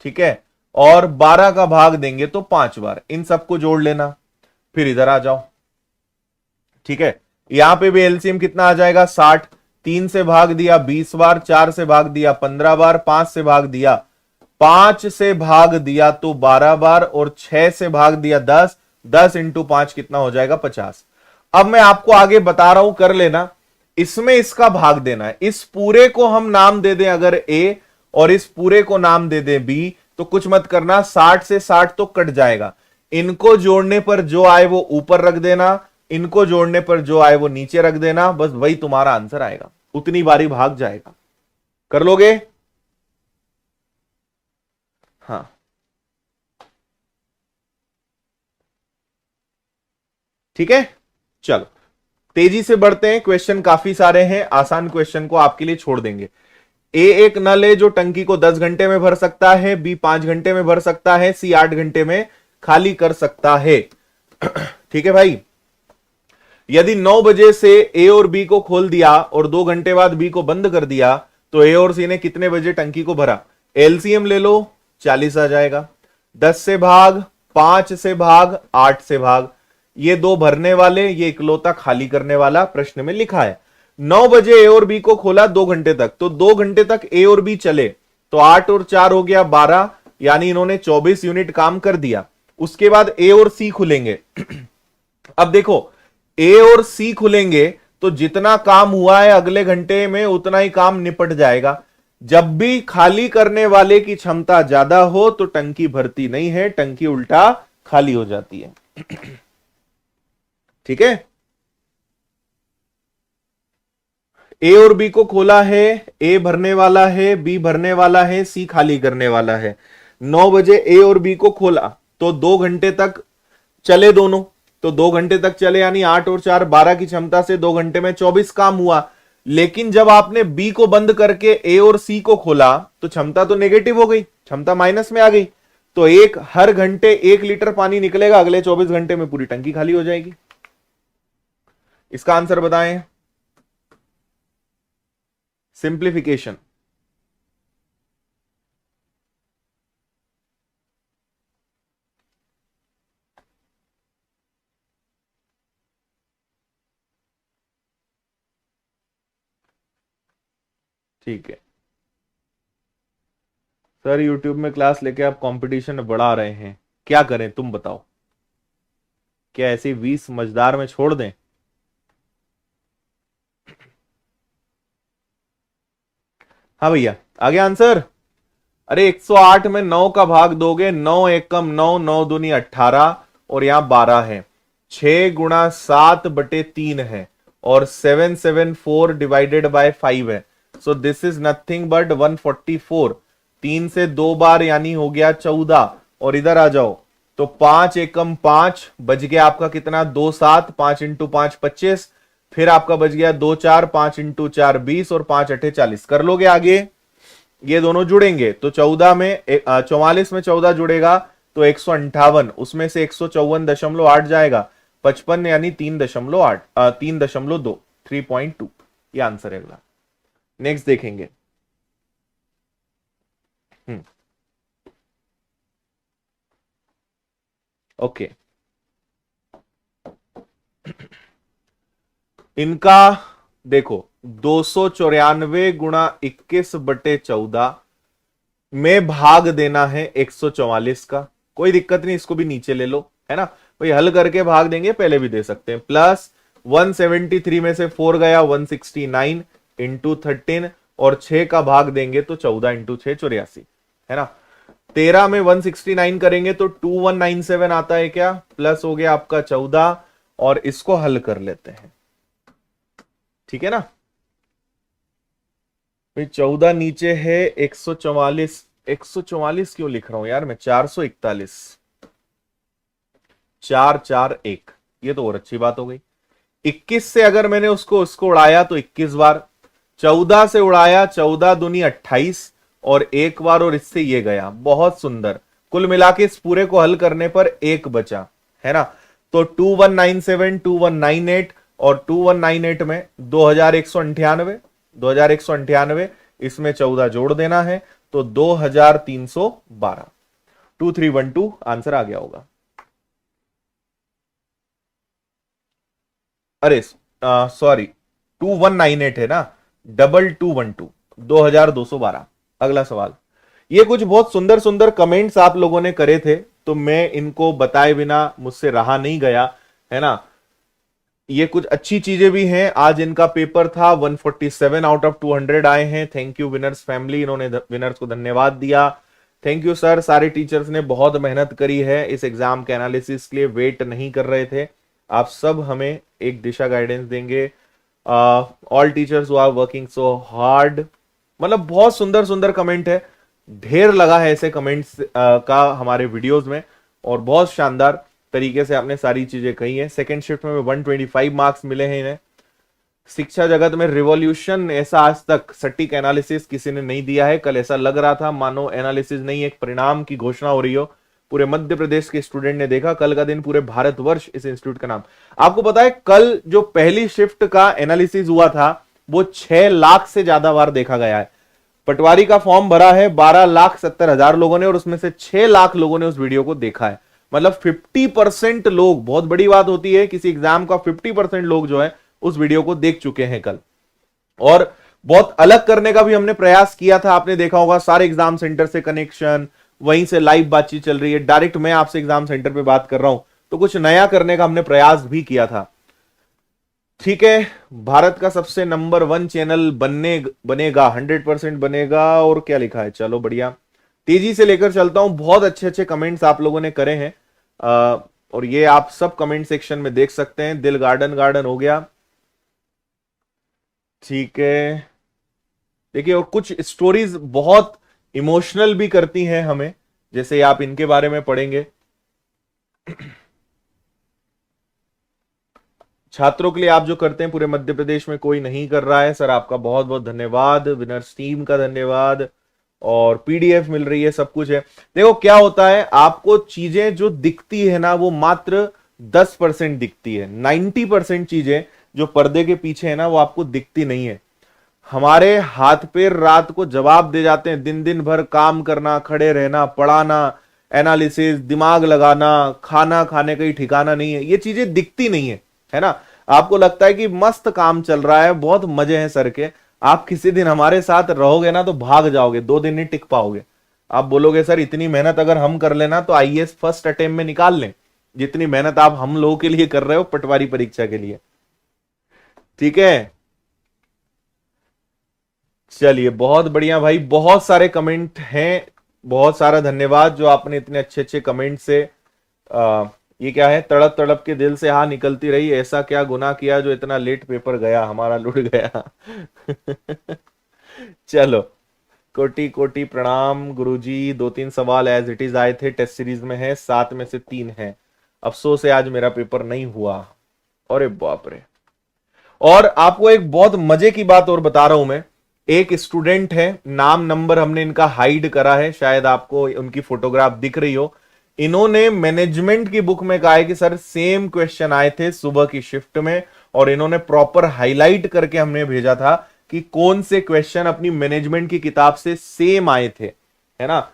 ठीक है, और 12 का भाग देंगे तो 5 बार। इन सबको जोड़ लेना, फिर इधर आ जाओ। ठीक है, यहां पे भी एलसीएम कितना आ जाएगा? 60। 3 से भाग दिया 20 बार, 4 से भाग दिया 15 बार, 5 से भाग दिया 5 से भाग दिया तो 12 बार, और 6 से भाग दिया 10। 10 इंटू 5 कितना हो जाएगा? 50। अब मैं आपको आगे बता रहा हूं, कर लेना। इसमें इसका भाग देना है। इस पूरे को हम नाम दे दें अगर ए, और इस पूरे को नाम दे दें बी, तो कुछ मत करना, 60 से 60 तो कट जाएगा। इनको जोड़ने पर जो आए वो ऊपर रख देना, इनको जोड़ने पर जो आए वो नीचे रख देना, बस वही तुम्हारा आंसर आएगा। उतनी बारी भाग जाएगा। कर लोगे? हाँ, ठीक है, चलो तेजी से बढ़ते हैं। क्वेश्चन काफी सारे हैं, आसान क्वेश्चन को आपके लिए छोड़ देंगे। ए एक नल है जो टंकी को 10 घंटे में भर सकता है, बी 5 घंटे में भर सकता है, सी 8 घंटे में खाली कर सकता है। ठीक है भाई, यदि 9 बजे से ए और बी को खोल दिया और 2 घंटे बाद बी को बंद कर दिया, तो ए और सी ने कितने बजे टंकी को भरा? एलसीएम ले लो, 40 आ जाएगा। 10 से भाग, 5 से भाग, 8 से भाग। ये दो भरने वाले, ये इकलौता खाली करने वाला प्रश्न में लिखा है। 9 बजे ए और बी को खोला 2 घंटे तक, तो 2 घंटे तक ए और बी चले, तो 8 और 4 हो गया 12, यानी इन्होंने 24 यूनिट काम कर दिया। उसके बाद ए और सी खुलेंगे। अब देखो, ए और सी खुलेंगे तो जितना काम हुआ है अगले घंटे में उतना ही काम निपट जाएगा। जब भी खाली करने वाले की क्षमता ज्यादा हो तो टंकी भरती नहीं है, टंकी उल्टा खाली हो जाती है। ठीक है, ए और बी को खोला है, ए भरने वाला है, बी भरने वाला है, सी खाली करने वाला है। 9 बजे ए और बी को खोला तो 2 घंटे तक चले दोनों, तो 2 घंटे तक चले, यानी 8 और 4 12 की क्षमता से 2 घंटे में 24 काम हुआ। लेकिन जब आपने बी को बंद करके ए और सी को खोला तो क्षमता तो नेगेटिव हो गई, क्षमता माइनस में आ गई। तो हर घंटे 1 लीटर पानी निकलेगा, अगले 24 घंटे में पूरी टंकी खाली हो जाएगी। इसका आंसर बताएं। सिंप्लीफिकेशन। ठीक है सर, यूट्यूब में क्लास लेके आप कंपटीशन बढ़ा रहे हैं, क्या करें तुम बताओ? क्या ऐसे 20 समझदार में छोड़ दें? हाँ भैया, आगे आंसर। अरे 108 में 9 का भाग दोगे, 9 एकम 9, 9 दूनी 18, और यहां 12 है। 6 गुणा 7 बटे 3 है, और 774 डिवाइडेड बाय 5 है। So this is nothing but 144। 3 से 2 बार यानी हो गया 14, और इधर आ जाओ तो 5 एकम 5 बच गया आपका कितना? 2 7, 5 इंटू 5 25, फिर आपका बच गया 2 4, 5 इंटू 4 20, और 5 अठे 40। कर लोगे आगे? ये दोनों जुड़ेंगे तो 14 में 44 में 14 जुड़ेगा तो 158, उसमें से 154.8 जाएगा, 55 यानी 3.8 3.2 3.2। ये आंसर है अगला। नेक्स्ट देखेंगे। ओके, इनका देखो 294 गुणा 21 बटे 14 में भाग देना है 144 का। कोई दिक्कत नहीं, इसको भी नीचे ले लो, है ना भाई, हल करके भाग देंगे, पहले भी दे सकते हैं। प्लस 173 में से 4 गया 169 इंटू 13, और 6 का भाग देंगे तो 14 इंटू 6 84, है ना। 13 में 169 करेंगे तो 2197 आता है क्या, प्लस हो गया आपका 14, और इसको हल कर लेते हैं। ठीक है ना। भाई 14 नीचे है, 144, 144 क्यों लिख रहा हूं यार मैं, 441, 441, ये तो और अच्छी बात हो गई। 21 से अगर मैंने उसको उड़ाया तो 21 बार, 14 से उड़ाया 14 दूनी 28, और एक बार और इससे ये गया। बहुत सुंदर। कुल मिला के इस पूरे को हल करने पर एक बचा, है ना। तो 2197, 2198 और 2198 में 2198, 2198 इसमें 14 जोड़ देना है तो 2312, 2312 आंसर आ गया होगा। अरे सॉरी, 2198 है ना, 2212, 2212। अगला सवाल। ये कुछ बहुत सुंदर सुंदर कमेंट्स आप लोगों ने करे थे, तो मैं इनको बताए बिना मुझसे रहा नहीं गया, है ना। ये कुछ अच्छी चीजें भी हैं। आज इनका पेपर था, 147 आउट ऑफ 200 आए हैं। थैंक यू विनर्स फैमिली, इन्होंने विनर्स को धन्यवाद दिया। थैंक यू सर, सारे टीचर्स ने बहुत मेहनत करी है इस एग्जाम के एनालिसिस के लिए, वेट नहीं कर रहे थे। आप सब हमें एक दिशा गाइडेंस देंगे। All teachers who are working so hard, मतलब बहुत सुंदर सुंदर कमेंट है, ढेर लगा है ऐसे कमेंट्स का हमारे वीडियोस में, और बहुत शानदार तरीके से आपने सारी चीजें कही हैं। सेकंड शिफ्ट में 125 मार्क्स मिले हैं इन्हें। शिक्षा जगत में रिवॉल्यूशन, ऐसा आज तक सटीक एनालिसिस किसी ने नहीं दिया है। कल ऐसा लग रहा था मानो एनालिसिस नहीं, एक परिणाम की घोषणा हो रही हो। पूरे मध्य प्रदेश के स्टूडेंट ने देखा, कल का दिन पूरे भारतवर्ष इस इंस्टीट्यूट का नाम। आपको पता है कल जो पहली शिफ्ट का एनालिसिस हुआ था वो 6 लाख से ज्यादा बार देखा गया है। पटवारी का फॉर्म भरा है 12,70,000 लोगों ने, और उसमें से 6 लाख लोगों ने उस वीडियो को देखा है। मतलब 50% लोग, बहुत बड़ी बात होती है किसी एग्जाम का, 50% लोग जो है उस वीडियो को देख चुके हैं कल। और बहुत अलग करने का भी हमने प्रयास किया था, आपने देखा होगा सारे एग्जाम सेंटर से कनेक्शन, वहीं से लाइव बातचीत चल रही है, डायरेक्ट मैं आपसे एग्जाम सेंटर पे बात कर रहा हूं, तो कुछ नया करने का हमने प्रयास भी किया था। ठीक है, भारत का सबसे नंबर 1 चैनल बनेगा, 100% बनेगा। और क्या लिखा है, चलो बढ़िया, तेजी से लेकर चलता हूं। बहुत अच्छे अच्छे कमेंट्स आप लोगों ने करे हैं, और ये आप सब कमेंट सेक्शन में देख सकते हैं। दिल गार्डन गार्डन हो गया, ठीक है। देखिए, और कुछ स्टोरीज बहुत इमोशनल भी करती हैं हमें, जैसे आप इनके बारे में पढ़ेंगे। छात्रों के लिए आप जो करते हैं पूरे मध्य प्रदेश में कोई नहीं कर रहा है, सर आपका बहुत बहुत धन्यवाद। विनर्स टीम का धन्यवाद, और पीडीएफ मिल रही है, सब कुछ है। देखो क्या होता है, आपको चीजें जो दिखती है ना वो मात्र 10% दिखती है, 90% चीजें जो पर्दे के पीछे है ना वो आपको दिखती नहीं है। हमारे हाथ पैर रात को जवाब दे जाते हैं, दिन दिन भर काम करना, खड़े रहना, पढ़ाना, एनालिसिस, दिमाग लगाना, खाना खाने का ही ठिकाना नहीं है, ये चीजें दिखती नहीं है ना। आपको लगता है कि मस्त काम चल रहा है, बहुत मजे हैं सर के। आप किसी दिन हमारे साथ रहोगे ना तो भाग जाओगे, 2 दिन नहीं टिक पाओगे। आप बोलोगे सर इतनी मेहनत अगर हम कर लेना तो आईएएस फर्स्ट अटेम्प्ट में निकाल लें, जितनी मेहनत आप हम लोगों के लिए कर रहे हो पटवारी परीक्षा के लिए। ठीक है, चलिए बहुत बढ़िया भाई, बहुत सारे कमेंट हैं, बहुत सारा धन्यवाद जो आपने इतने अच्छे अच्छे कमेंट से ये क्या है, तड़प तड़प के दिल से हाँ निकलती रही, ऐसा क्या गुनाह किया जो इतना लेट पेपर गया, हमारा लुट गया। चलो, कोटि कोटि प्रणाम गुरुजी। 2-3 सवाल एज इट इज आए थे, टेस्ट सीरीज में है, 7 में से 3 है। अफसोस है आज मेरा पेपर नहीं हुआ। अरे बाप रे। और आपको एक बहुत मजे की बात और बता रहा हूं मैं, एक स्टूडेंट है, नाम नंबर हमने इनका हाइड करा है, शायद आपको उनकी फोटोग्राफ दिख रही हो। इन्होंने मैनेजमेंट की बुक में कहा है कि सर सेम क्वेश्चन आए थे सुबह की शिफ्ट में, और इन्होंने प्रॉपर हाईलाइट करके हमने भेजा था कि कौन से क्वेश्चन अपनी मैनेजमेंट की किताब से सेम आए थे, है ना।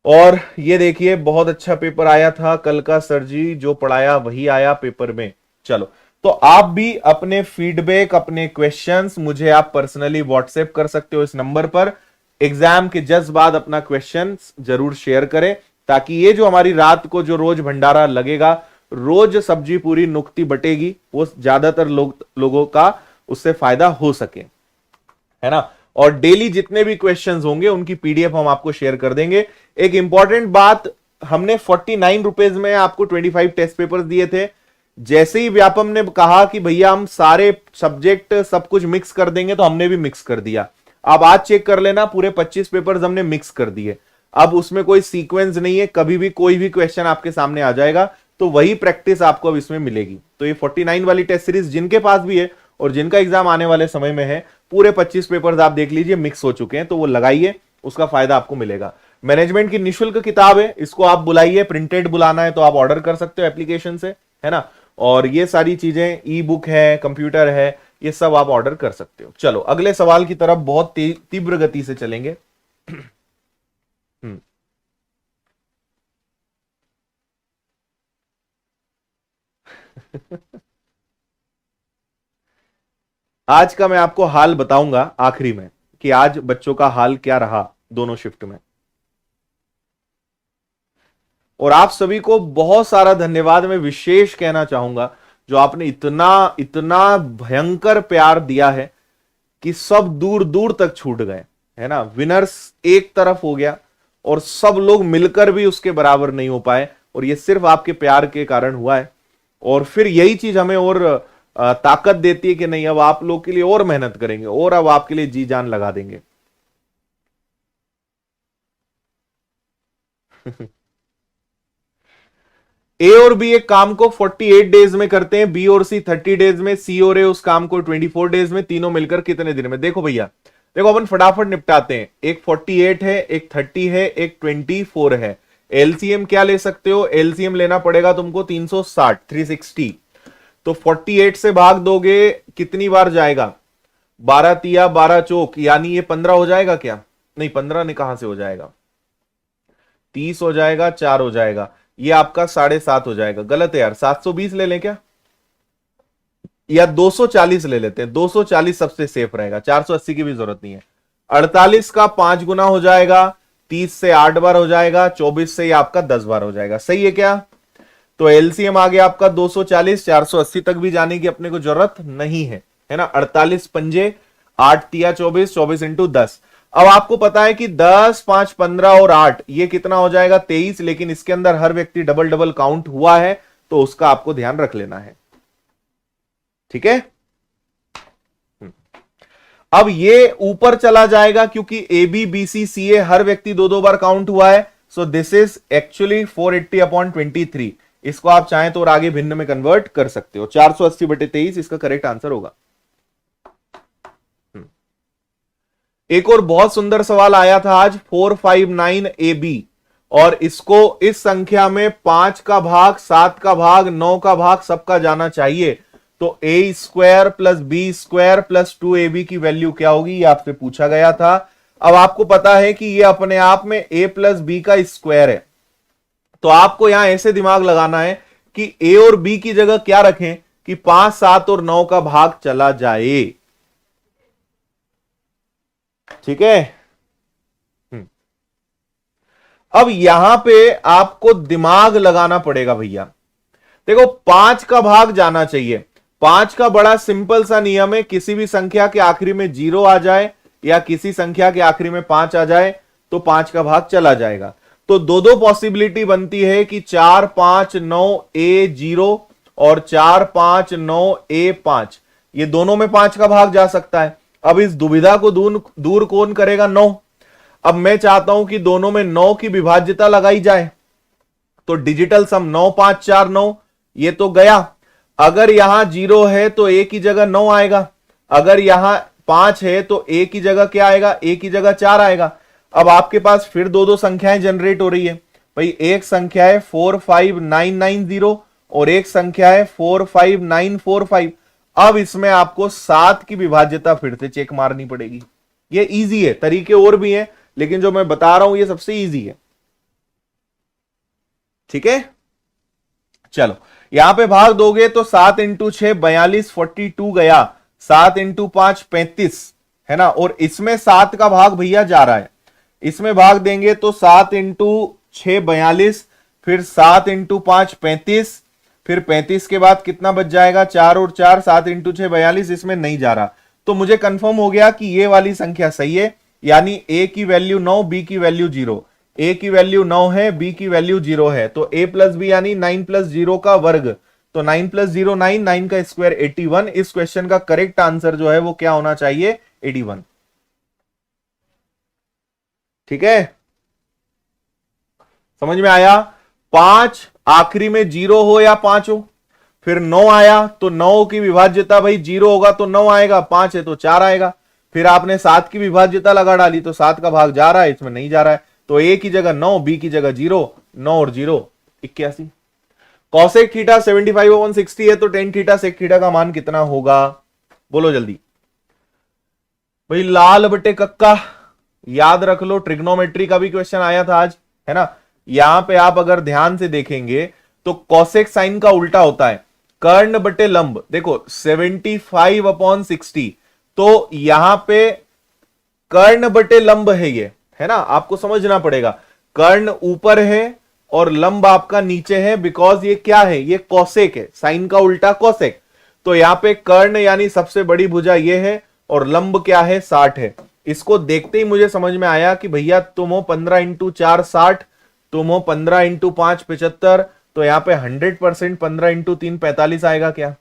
और ये देखिए बहुत अच्छा पेपर आया था कल का, सर जी जो पढ़ाया वही आया पेपर में। चलो, तो आप भी अपने फीडबैक, अपने क्वेश्चंस मुझे आप पर्सनली व्हाट्सएप कर सकते हो इस नंबर पर। एग्जाम के जस्ट बाद अपना क्वेश्चन जरूर शेयर करें, ताकि ये जो हमारी रात को जो रोज भंडारा लगेगा, रोज सब्जी पूरी नुक्ती बटेगी, वो ज्यादातर लोगों का उससे फायदा हो सके, है ना। और डेली जितने भी क्वेश्चंस होंगे उनकी पीडीएफ हम आपको शेयर कर देंगे। एक इंपॉर्टेंट बात, हमने 49 रुपीज में आपको 25 टेस्ट पेपर्स दिए थे, जैसे ही व्यापम ने कहा कि भैया हम सारे सब्जेक्ट सब कुछ मिक्स कर देंगे, तो हमने भी मिक्स कर दिया। अब आज चेक कर लेना, पूरे 25 पेपर्स हमने मिक्स कर दिए। अब उसमें कोई सीक्वेंस नहीं है, कभी भी कोई भी क्वेश्चन आपके सामने आ जाएगा, तो वही प्रैक्टिस आपको अब इसमें मिलेगी। तो ये 49 वाली टेस्ट सीरीज जिनके पास भी है और जिनका एग्जाम आने वाले समय में है, पूरे 25 पेपर्स आप देख लीजिए मिक्स हो चुके हैं, तो वो लगाइए, उसका फायदा आपको मिलेगा। मैनेजमेंट की निःशुल्क किताब है, इसको आप बुलाइए, प्रिंटेड बुलाना है तो आप ऑर्डर कर सकते हो एप्लीकेशन से, है ना। और ये सारी चीजें, ई बुक है, कंप्यूटर है, ये सब आप ऑर्डर कर सकते हो। चलो अगले सवाल की तरफ बहुत तीव्र गति से चलेंगे। आज का मैं आपको हाल बताऊंगा आखिरी में कि आज बच्चों का हाल क्या रहा दोनों शिफ्ट में। और आप सभी को बहुत सारा धन्यवाद मैं विशेष कहना चाहूंगा, जो आपने इतना इतना भयंकर प्यार दिया है कि सब दूर दूर तक छूट गए, है ना। विनर्स एक तरफ हो गया और सब लोग मिलकर भी उसके बराबर नहीं हो पाए, और ये सिर्फ आपके प्यार के कारण हुआ है। और फिर यही चीज हमें और ताकत देती है कि नहीं, अब आप लोग के लिए और मेहनत करेंगे और अब आपके लिए जी जान लगा देंगे। ए और बी एक काम को 48 डेज में करते हैं, बी और सी 30 डेज में, सी और ए उस काम को 24 डेज में, तीनों मिलकर कितने दिन में। देखो भैया, देखो अपन फटाफट निपटाते हैं। एक 48 है, एक 30 है, एक 24 है। एलसीएम क्या ले सकते हो, एलसीएम लेना पड़ेगा तुमको 360, 360। तो 48 से भाग दोगे कितनी बार जाएगा, 12 तिया 12 चौक, यानी ये 15 हो जाएगा क्या, नहीं 15 ने कहां से हो जाएगा, 30 हो जाएगा, 4 हो जाएगा, ये आपका 7.5 हो जाएगा। गलत है यार, 720 ले लें क्या, या 240 ले लेते हैं, 240 सबसे सेफ रहेगा, 480 की भी जरूरत नहीं है। 48 का 5 गुना हो जाएगा, 30 से 8 बार हो जाएगा, 24 से ये आपका 10 बार हो जाएगा। सही है क्या। तो एलसीएम आ गया आपका 240, 480 तक भी जाने की अपने को जरूरत नहीं है, है ना। 48 पंजे 8 तिया 24, 24 इंटू 10। अब आपको पता है कि 10, 5, 15 और 8 ये कितना हो जाएगा 23, लेकिन इसके अंदर हर व्यक्ति डबल डबल काउंट हुआ है, तो उसका आपको ध्यान रख लेना है, ठीक है। अब ये ऊपर चला जाएगा क्योंकि ए बी बी सी सी ए हर व्यक्ति दो दो बार काउंट हुआ है, सो दिस इज एक्चुअली 480/23। इसको आप चाहें तो और आगे भिन्न में कन्वर्ट कर सकते हो, 480/23 इसका करेक्ट आंसर होगा। एक और बहुत सुंदर सवाल आया था आज, 459 AB, और इसको इस संख्या में 5 का भाग, 7 का भाग, 9 का भाग सबका जाना चाहिए। तो a² plus b² plus 2ab की वैल्यू क्या होगी, ये आपसे पूछा गया था। अब आपको पता है कि ये अपने आप में a प्लस बी का स्क्वायर है, तो आपको यहां ऐसे दिमाग लगाना है कि a और b की जगह क्या रखें कि 5, 7 और 9 का भाग चला जाए, ठीक है। अब यहां पे आपको दिमाग लगाना पड़ेगा भैया। देखो 5 का भाग जाना चाहिए, 5 का बड़ा सिंपल सा नियम है, किसी भी संख्या के आखिरी में 0 आ जाए या किसी संख्या के आखिरी में 5 आ जाए तो 5 का भाग चला जाएगा। तो दो दो पॉसिबिलिटी बनती है कि 4, 5, 9 A0 और 4, 5, 9 A5, ये दोनों में 5 का भाग जा सकता है। अब इस दुविधा को दूर कौन करेगा, 9। अब मैं चाहता हूं कि दोनों में 9 की विभाज्यता लगाई जाए, तो डिजिटल सम 9, 5, 4, 9 ये तो गया। अगर यहां 0 है तो a की जगह 9 आएगा, अगर यहां 5 है तो a की जगह क्या आएगा, a की जगह 4 आएगा। अब आपके पास फिर दो दो संख्याएं जनरेट हो रही है भाई, एक संख्या है 45990 और एक संख्या है 45945। अब इसमें आपको 7 की विभाज्यता फिर से चेक मारनी पड़ेगी। ये इजी है, तरीके और भी हैं, लेकिन जो मैं बता रहा हूं ये सबसे इजी है, ठीक है। चलो यहां पे भाग दोगे तो 7 इंटू 6 42, 42 गया, 7 इंटू 5 35, है ना। और इसमें 7 का भाग भैया जा रहा है, इसमें भाग देंगे तो 7 इंटू 6 42, फिर 7 इंटू 5 35, फिर 35 के बाद कितना बच जाएगा, 4 और 4, 7 इंटू 6 42, इसमें नहीं जा रहा। तो मुझे कंफर्म हो गया कि ये वाली संख्या सही है, यानी a की वैल्यू 9, b की वैल्यू 0। a की वैल्यू 9 है, b की वैल्यू 0 है, तो a प्लस बी यानी 9 प्लस 0 का वर्ग, तो 9 + 0 9, 9 का स्क्वायर 81। इस क्वेश्चन का करेक्ट आंसर जो है वो क्या होना चाहिए? 81। ठीक है, समझ में आया? 5 आखिरी में 0 हो या 5 हो, फिर 9 आया तो 9 की विभाज्यता भाई 0 होगा तो 9 आएगा, 5 है तो 4 आएगा। फिर आपने 7 की विभाज्यता लगा डाली तो 7 का भाग जा रहा है, इसमें नहीं जा रहा है, तो ए की जगह 9, बी की जगह 0, 9 और 0 81। कॉसेक थीटा 75/60 है तो टेन थीटा सेक थीटा का मान कितना होगा? बोलो जल्दी भाई। लाल बटे कक्का याद रख लो, ट्रिग्नोमेट्री का भी क्वेश्चन आया था आज, है ना। यहां पे आप अगर ध्यान से देखेंगे तो कॉसेक साइन का उल्टा होता है, कर्ण बटे लंब। देखो 75/60, तो यहां पे कर्ण बटे लंब है ये, है ना, आपको समझना पड़ेगा। कर्ण ऊपर है और लंब आपका नीचे है, बिकॉज ये क्या है? ये कॉसेक है, साइन का उल्टा कॉसेक। तो यहां पे कर्ण यानी सबसे बड़ी भुजा ये है और लंब क्या है? 60 है। इसको देखते ही मुझे समझ में आया कि भैया तुम हो 15 × 4 60, तुम हो 15 × 5 75, तो यहां पे 100% 15 × 3 45 आएगा क्या?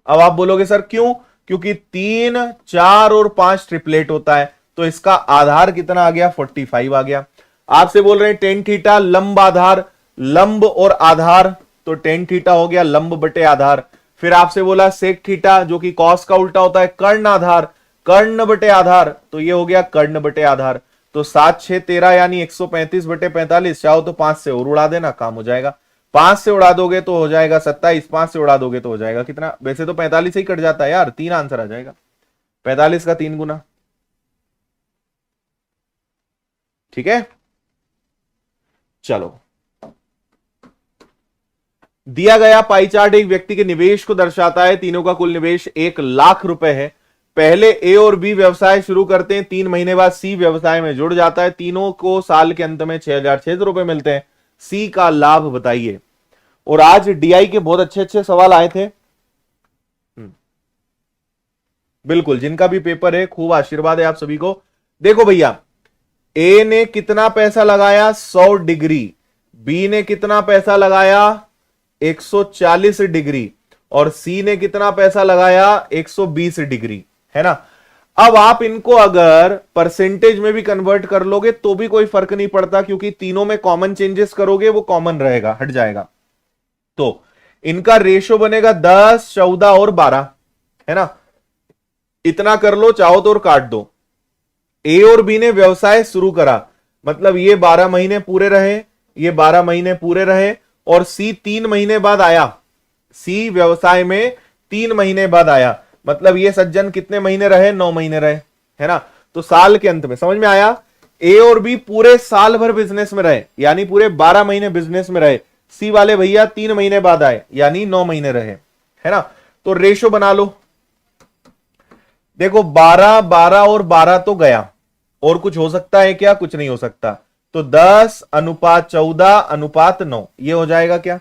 अब आप बोलोगे सर क्यों? क्योंकि 3 4 और 5 ट्रिपलेट होता है, तो इसका आधार कितना आ गया? 45 आ गया। आपसे बोल रहे हैं टेन थीटा लंब आधार, लंब और आधार, तो टेन थीटा हो गया लंब बटे आधार। फिर आपसे बोला सेक थीटा जो कि कॉस का उल्टा होता है, कर्ण आधार, कर्ण बटे आधार, तो ये हो गया कर्ण बटे आधार। तो 7 6 13 यानी 135/45, चाहो तो 5 से और उड़ा देना, काम हो जाएगा। 5 से उड़ा दोगे तो हो जाएगा 27, 5 से उड़ा दोगे तो हो जाएगा कितना? वैसे तो 45 ही कट जाता है यार, 3 आंसर आ जाएगा, 45 का 3 गुना। ठीक है, चलो। दिया गया पाई चार्ट एक व्यक्ति के निवेश को दर्शाता है। तीनों का कुल निवेश 1 लाख रुपए है। पहले ए और बी व्यवसाय शुरू करते हैं, 3 महीने बाद सी व्यवसाय में जुड़ जाता है। तीनों को साल के अंत में 6,600 रुपए मिलते हैं। सी का लाभ बताइए। और आज डीआई के बहुत अच्छे अच्छे सवाल आए थे। बिल्कुल, जिनका भी पेपर है खूब आशीर्वाद है आप सभी को। देखो भैया, ए ने कितना पैसा लगाया? 100 डिग्री। बी ने कितना पैसा लगाया? 140 डिग्री। और सी ने कितना पैसा लगाया? 120 डिग्री, है ना। अब आप इनको अगर परसेंटेज में भी कन्वर्ट कर लोगे तो भी कोई फर्क नहीं पड़ता, क्योंकि तीनों में कॉमन चेंजेस करोगे वो कॉमन रहेगा, हट जाएगा। तो इनका रेशो बनेगा 10 14 और 12, है ना। इतना कर लो, चाहो तो और काट दो। ए और बी ने व्यवसाय शुरू करा, मतलब ये 12 महीने पूरे रहे, ये 12 महीने पूरे रहे, और सी 3 महीने बाद आया। सी व्यवसाय में 3 महीने बाद आया, मतलब ये सज्जन कितने महीने रहे? 9 महीने रहे, है ना। तो साल के अंत में, समझ में आया, ए और बी पूरे साल भर बिजनेस में रहे, यानी पूरे 12 महीने बिजनेस में रहे। सी वाले भैया 3 महीने बाद आए, यानी 9 महीने रहे, है ना। तो रेशो बना लो। देखो 12 12 और 12 तो गया, और कुछ हो सकता है क्या? कुछ नहीं हो सकता। तो 10:14:9 ये हो जाएगा क्या,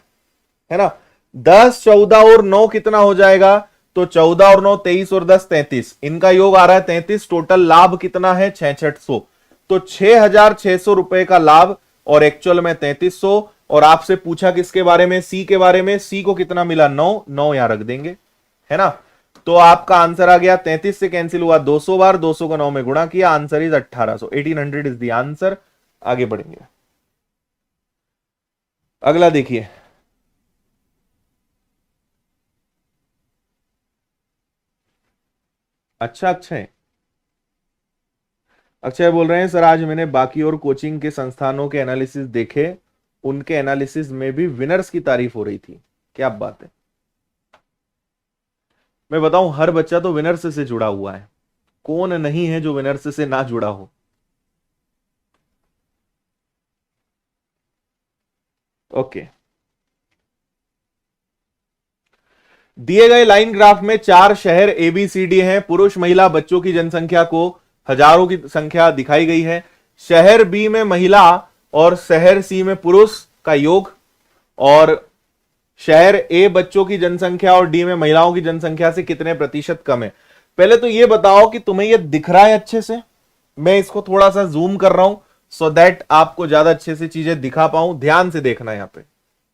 है ना। 10 14 और 9 कितना हो जाएगा? तो 14 और 9 23 और 10 33, इनका योग आ रहा है 33। टोटल लाभ कितना है? 6600। तो 6600 रुपए का लाभ, और एक्चुअल में 3300। और आपसे पूछा किसके बारे में? सी के बारे में। सी को कितना मिला? 9 9 यहां रख देंगे, है ना। तो आपका आंसर आ गया, 33 से कैंसिल हुआ 200 बार, 200 को 9 में गुणा किया, answer is 1800। 1800 is the answer. आगे बढ़ेंगे, अगला देखिए। अच्छा अक्षय, अक्षय बोल रहे हैं सर आज मैंने बाकी और कोचिंग के संस्थानों के एनालिसिस देखे, उनके एनालिसिस में भी विनर्स की तारीफ हो रही थी। क्या बात है। मैं बताऊं, हर बच्चा तो विनर्स से जुड़ा हुआ है, कौन नहीं है जो विनर्स से ना जुड़ा हो। ओके, दिए गए लाइन ग्राफ में 4 शहर एबीसीडी हैं। पुरुष महिला बच्चों की जनसंख्या को हजारों की संख्या दिखाई गई है। शहर बी में महिला और शहर सी में पुरुष का योग, और शहर ए बच्चों की जनसंख्या और डी में महिलाओं की जनसंख्या से कितने प्रतिशत कम है। पहले तो ये बताओ कि तुम्हें ये दिख रहा है अच्छे से? मैं इसको थोड़ा सा जूम कर रहा हूं सो दैट आपको ज्यादा अच्छे से चीजें दिखा पाऊं। ध्यान से देखना यहां पे,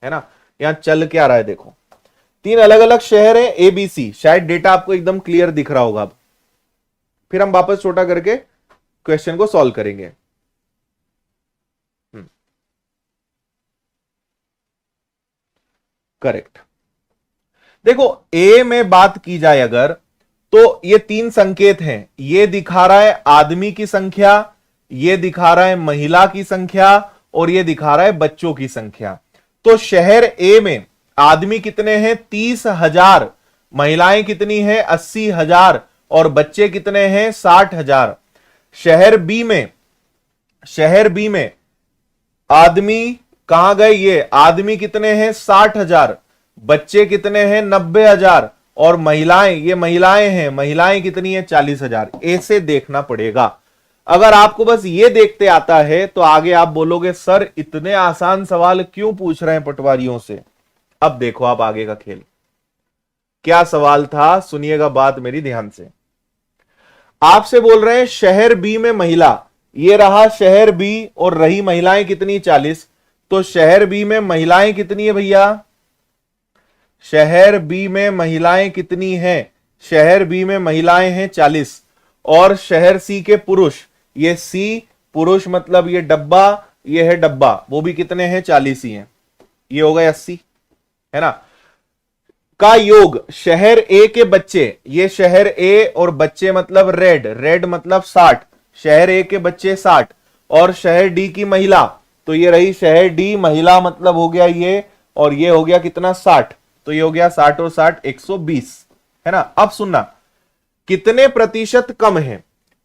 है ना। यहां चल क्या रहा है देखो। तीन अलग अलग शहर है ABC। शायद डेटा आपको एकदम क्लियर दिख रहा होगा। अब फिर हम वापस छोटा करके क्वेश्चन को सॉल्व करेंगे। करेक्ट। देखो ए में बात की जाए अगर, तो ये तीन संकेत हैं। ये दिखा रहा है आदमी की संख्या, ये दिखा रहा है महिला की संख्या, और ये दिखा रहा है बच्चों की संख्या। तो शहर ए में आदमी कितने हैं? 30,000। महिलाएं कितनी हैं? 80,000। और बच्चे कितने हैं? 60,000। शहर बी में आदमी कहां गए? ये आदमी कितने हैं? 60,000। बच्चे कितने हैं? 90,000। और महिलाएं, ये महिलाएं हैं, महिलाएं कितनी है? 40,000। ऐसे देखना पड़ेगा। अगर आपको बस ये देखते आता है तो आगे आप बोलोगे सर इतने आसान सवाल क्यों पूछ रहे हैं पटवारियों से। अब देखो आप आगे का खेल। क्या सवाल था? सुनिएगा बात मेरी ध्यान से। आपसे बोल रहे हैं शहर बी में महिला, ये रहा शहर बी, और रही महिलाएं कितनी? 40। तो शहर बी में महिलाएं कितनी है भैया? शहर बी में महिलाएं कितनी हैं? शहर बी में महिलाएं हैं 40। और शहर सी के पुरुष, ये सी पुरुष मतलब ये डब्बा, ये है डब्बा, वो भी कितने हैं? 40 ही हैं। ये हो गए 80, है ना। का योग शहर ए के बच्चे, ये शहर ए और बच्चे मतलब रेड, रेड मतलब 60। शहर ए के बच्चे 60। और शहर डी की महिला, तो ये रही शहर डी, महिला मतलब हो गया ये, और ये हो गया कितना? 60। तो ये हो गया 60 और 60 120, है ना। अब सुनना कितने प्रतिशत कम है,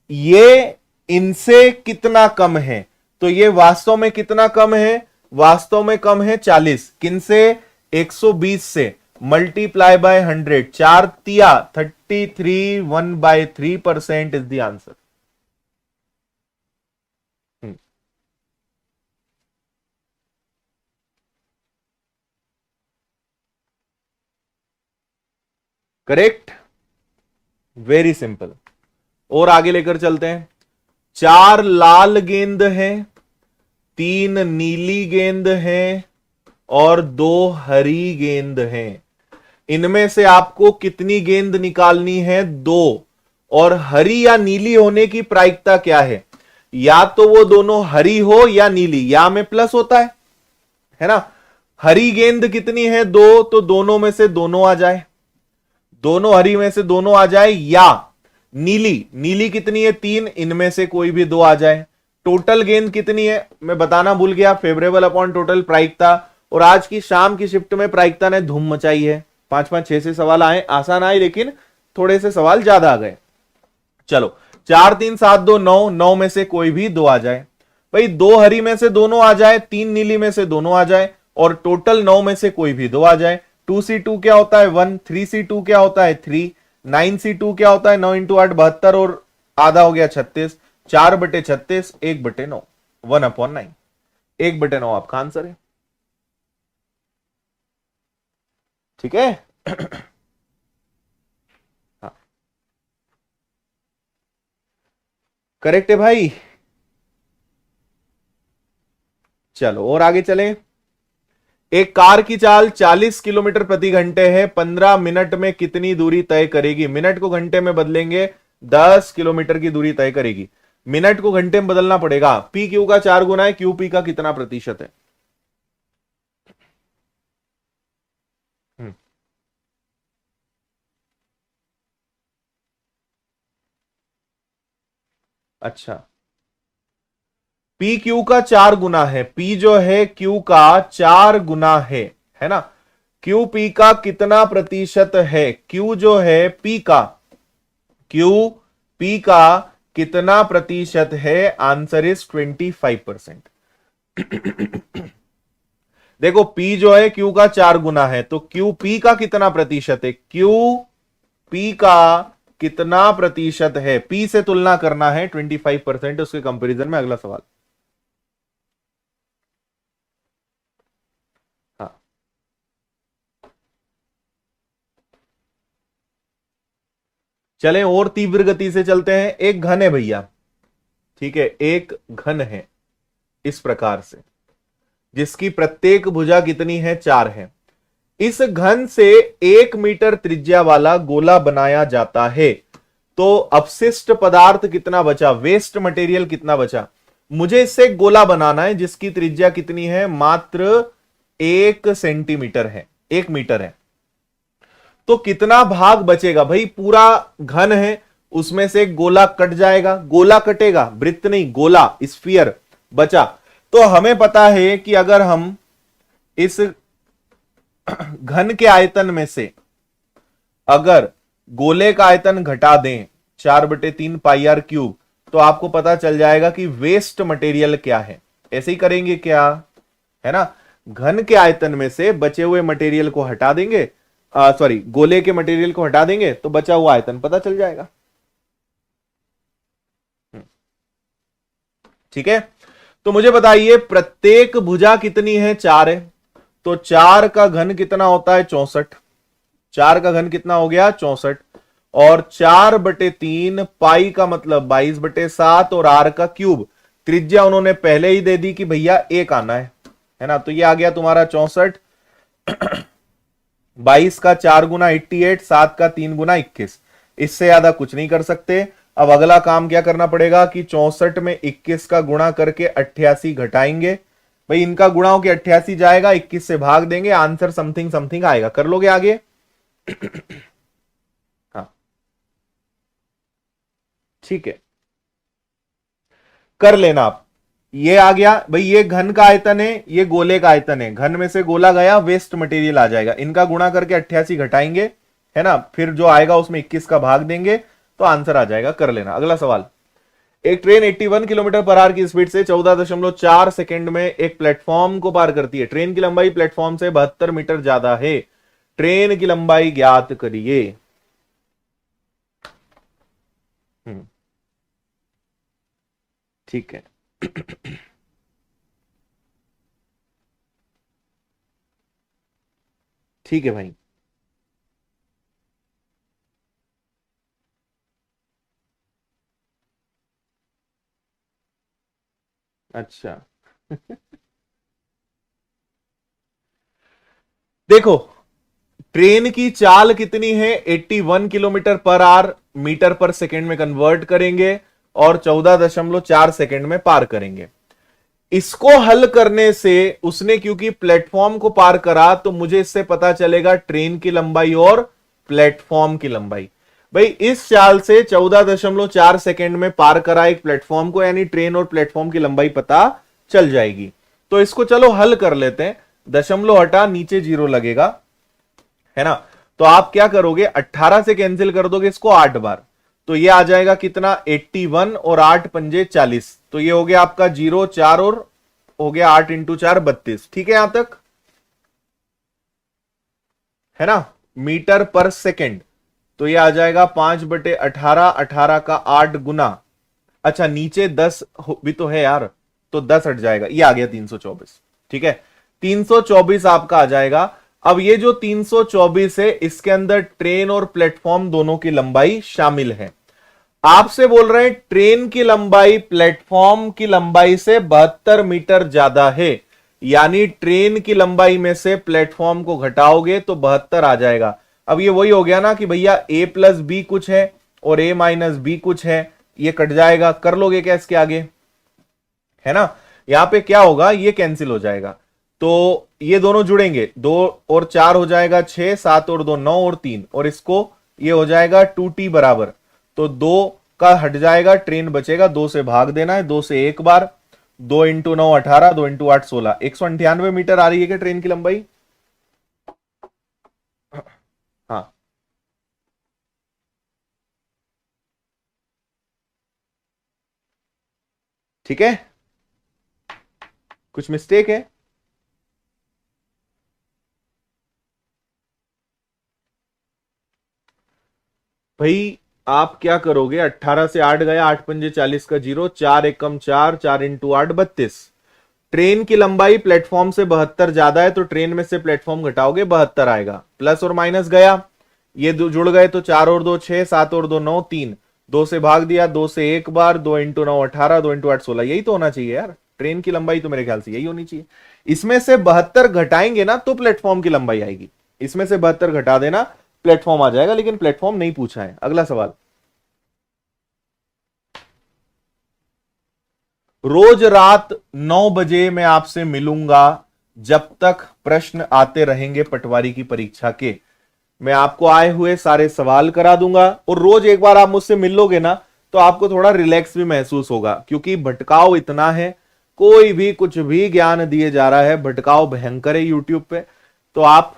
ये इनसे कितना कम है। तो ये वास्तव में कितना कम है? वास्तव में कम है 40। किनसे? 120 से। मल्टीप्लाई बाय 100, 4 तिया 33, 1/3% is the answer. Correct, very simple. और आगे लेकर चलते हैं। 4 लाल गेंद हैं, 3 नीली गेंद हैं, और 2 हरी गेंद हैं। इनमें से आपको कितनी गेंद निकालनी है? 2। और हरी या नीली होने की प्रायिकता क्या है? या तो वो दोनों हरी हो या नीली, या में प्लस होता है ना। हरी गेंद कितनी है? 2, तो दोनों में से दोनों आ जाए, दोनों हरी में से दोनों आ जाए। या नीली, नीली कितनी है? 3, इनमें से कोई भी 2 आ जाए। टोटल गेंद कितनी है मैं बताना भूल गया, फेवरेबल अपॉन टोटल प्रायिकता। और आज की शाम की शिफ्ट में प्रायिकता ने धूम मचाई है। 5-5, 6 सवाल आए, आसान आए, लेकिन थोड़े से सवाल ज्यादा आ गए। चलो 4, 3, 7, 2, 9, 9 में से कोई भी 2 आ जाए। भाई 2 हरी में से दोनों आ जाए, 3 नीली में से दोनों आ जाए, और टोटल 9 में से कोई भी 2 आ जाए। 2C2 क्या होता है? 1। 3C2 क्या होता है? 3। 9C2 क्या होता है? 9 × 8 72, और आधा हो गया 36। 4/36, 1/9, 1/9, 1/9 आपका आंसर है। ठीक है। हाँ करेक्ट है भाई। चलो और आगे चलें। एक कार की चाल 40 किलोमीटर प्रति घंटे है, 15 मिनट में कितनी दूरी तय करेगी? मिनट को घंटे में बदलेंगे, 10 किलोमीटर की दूरी तय करेगी। मिनट को घंटे में बदलना पड़ेगा। पी क्यू का 4 गुना है, क्यू पी का कितना प्रतिशत है? अच्छा, पी क्यू का 4 गुना है। पी जो है क्यू का 4 गुना है ना। क्यू पी का कितना प्रतिशत है? क्यू जो है पी का, क्यू पी का कितना प्रतिशत है? Answer is 25%। देखो पी जो है क्यू का 4 गुना है, तो क्यू पी का कितना प्रतिशत है? क्यू पी का कितना प्रतिशत है? पी से तुलना करना है 25%, उसके कंपैरिजन में अगला सवाल। हाँ चलें और तीव्र गति से चलते हैं। एक घन है भैया, ठीक है, एक घन है इस प्रकार से, जिसकी प्रत्येक भुजा कितनी है? 4 है। इस घन से 1 मीटर त्रिज्या वाला गोला बनाया जाता है, तो अपशिष्ट पदार्थ कितना बचा, वेस्ट मटेरियल कितना बचा। मुझे इससे एक गोला बनाना है जिसकी त्रिज्या कितनी है, मात्र 1 सेंटीमीटर है, 1 मीटर है। तो कितना भाग बचेगा भाई, पूरा घन है उसमें से एक गोला कट जाएगा, गोला कटेगा, वृत्त नहीं, गोला, स्फीयर बचा। तो हमें पता है कि अगर हम इस घन के आयतन में से अगर गोले का आयतन घटा दें 4/3 पाई आर क्यूब, तो आपको पता चल जाएगा कि वेस्ट मटेरियल क्या है। ऐसे ही करेंगे क्या, है ना, घन के आयतन में से बचे हुए मटेरियल को हटा देंगे, सॉरी गोले के मटेरियल को हटा देंगे तो बचा हुआ आयतन पता चल जाएगा। ठीक है, तो मुझे बताइए प्रत्येक भुजा कितनी है, 4 है, तो 4 का घन कितना होता है, 64। 4 का घन कितना हो गया, 64, और 4/3 पाई का मतलब 22/7 और आर का क्यूब, त्रिज्या उन्होंने पहले ही दे दी कि भैया 1 आना है ना, तो ये आ गया तुम्हारा 64। 22 का 4 गुना 88, 7 का 3 गुना 21, इससे ज्यादा कुछ नहीं कर सकते। अब अगला काम क्या करना पड़ेगा कि 64 में 21 का गुणा करके 88 घटाएंगे, भाई इनका गुणा होके 88 जाएगा, 21 से भाग देंगे, आंसर समथिंग समथिंग आएगा। कर लोगे आगे? हाँ ठीक है, कर लेना आप। ये आ गया भाई, ये घन का आयतन है, ये गोले का आयतन है, घन में से गोला गया, वेस्ट मटेरियल आ जाएगा, इनका गुणा करके 88 घटाएंगे, है ना, फिर जो आएगा उसमें 21 का भाग देंगे तो आंसर आ जाएगा। कर लेना। अगला सवाल, एक ट्रेन 81 किलोमीटर पर आवर की स्पीड से 14.4 सेकंड में एक प्लेटफॉर्म को पार करती है। ट्रेन की लंबाई प्लेटफॉर्म से 72 मीटर ज्यादा है, ट्रेन की लंबाई ज्ञात करिए। ठीक है। ठीक है भाई, अच्छा देखो ट्रेन की चाल कितनी है, 81 किलोमीटर पर आवर, मीटर पर सेकंड में कन्वर्ट करेंगे और 14.4 सेकंड में पार करेंगे। इसको हल करने से उसने क्योंकि प्लेटफॉर्म को पार करा, तो मुझे इससे पता चलेगा ट्रेन की लंबाई और प्लेटफॉर्म की लंबाई। भाई इस चाल से 14.4 सेकंड में पार करा एक प्लेटफॉर्म को, यानी ट्रेन और प्लेटफॉर्म की लंबाई पता चल जाएगी। तो इसको चलो हल कर लेते हैं। दशमलव हटा, नीचे 0 लगेगा, है ना, तो आप क्या करोगे, 18 से कैंसिल कर दोगे इसको 8 बार, तो ये आ जाएगा कितना, 81 और 8 पंजे 40, तो ये हो गया आपका 0 4 और हो गया 8 इंटू 4 32। ठीक है यहां तक, है ना, मीटर पर सेकंड, तो ये आ जाएगा 5/18, 18 का 8 गुना, अच्छा नीचे 10 भी तो है यार, तो 10 हट जाएगा, ये आ गया 324। ठीक है, 324 आपका आ जाएगा। अब ये जो 324 है, इसके अंदर ट्रेन और प्लेटफॉर्म दोनों की लंबाई शामिल है। आपसे बोल रहे हैं ट्रेन की लंबाई प्लेटफॉर्म की लंबाई से 72 मीटर ज्यादा है, यानी ट्रेन की लंबाई में से प्लेटफॉर्म को घटाओगे तो 72 आ जाएगा। अब ये वही हो गया ना कि भैया a प्लस बी कुछ है और a माइनस बी कुछ है, ये कट जाएगा। कर लोगे क्या इसके आगे, है ना, यहां पे क्या होगा, ये कैंसिल हो जाएगा, तो ये दोनों जुड़ेंगे, 2 और 4 हो जाएगा 6, 7 और 2 9 और 3, और इसको ये हो जाएगा 2t बराबर, तो 2 का हट जाएगा, ट्रेन बचेगा, 2 से भाग देना है, 2 से एक बार, 2 इंटू 9 18, 2 इंटू 8 16, 198 मीटर आ रही है क्या ट्रेन की लंबाई? हाँ ठीक है, कुछ मिस्टेक है? भाई आप क्या करोगे, 18 से 8 गया, 8 पंजे 40 का 0, 4 एकम 4, 4 इंटू 8 32। ट्रेन की लंबाई प्लेटफॉर्म से 72 ज्यादा है, तो ट्रेन में से प्लेटफॉर्म घटाओगे 72 आएगा, प्लस और माइनस गया, ये जुड़ गए, तो 4 और 2 6, 7 और 2 9 3, 2 से भाग दिया, 2 से एक बार, 2 इंटू 9 18, 2 इंटू 8 16, यही तो होना चाहिए यार, ट्रेन की लंबाई तो मेरे ख्याल से यही होनी चाहिए। इसमें से 72 घटाएंगे ना तो प्लेटफॉर्म की लंबाई आएगी, इसमें से 72 घटा देना, प्लेटफॉर्म आ जाएगा, लेकिन प्लेटफॉर्म नहीं पूछा है। अगला सवाल, रोज रात 9 बजे मैं आपसे मिलूंगा जब तक प्रश्न आते रहेंगे पटवारी की परीक्षा के। मैं आपको आए हुए सारे सवाल करा दूंगा, और रोज एक बार आप मुझसे मिल लोगे ना तो आपको थोड़ा रिलैक्स भी महसूस होगा, क्योंकि भटकाव इतना है, कोई भी कुछ भी ज्ञान दिए जा रहा है, भटकाव भयंकर है यूट्यूब पे। तो आप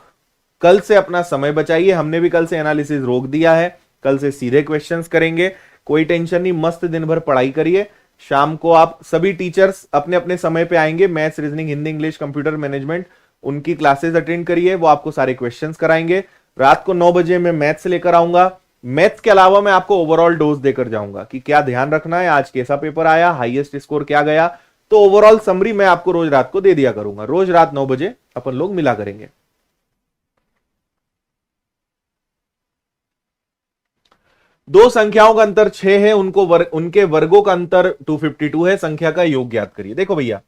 कल से अपना समय बचाइए, हमने भी कल से एनालिसिस रोक दिया है, कल से सीधे क्वेश्चंस करेंगे, कोई टेंशन नहीं, मस्त दिन भर पढ़ाई करिए। शाम को आप सभी टीचर्स अपने अपने समय पे आएंगे, maths, reasoning, Hindi, English, computer, management, उनकी क्लासेस अटेंड करिए, वो आपको सारे क्वेश्चंस कराएंगे। रात को 9 बजे मैं मैथ्स लेकर आऊंगा। मैथ्स के अलावा मैं आपको ओवरऑल डोज देकर जाऊंगा कि क्या ध्यान रखना है, आज कैसा पेपर आया, हाईएस्ट स्कोर क्या गया, तो ओवरऑल समरी मैं आपको रोज रात को दे दिया करूंगा। रोज रात 9 बजे अपन लोग मिला करेंगे। दो संख्याओं का अंतर 6 है, उनके वर्गों का अंतर 252 है, संख्या का योग ज्ञात करिए। देखो भैया,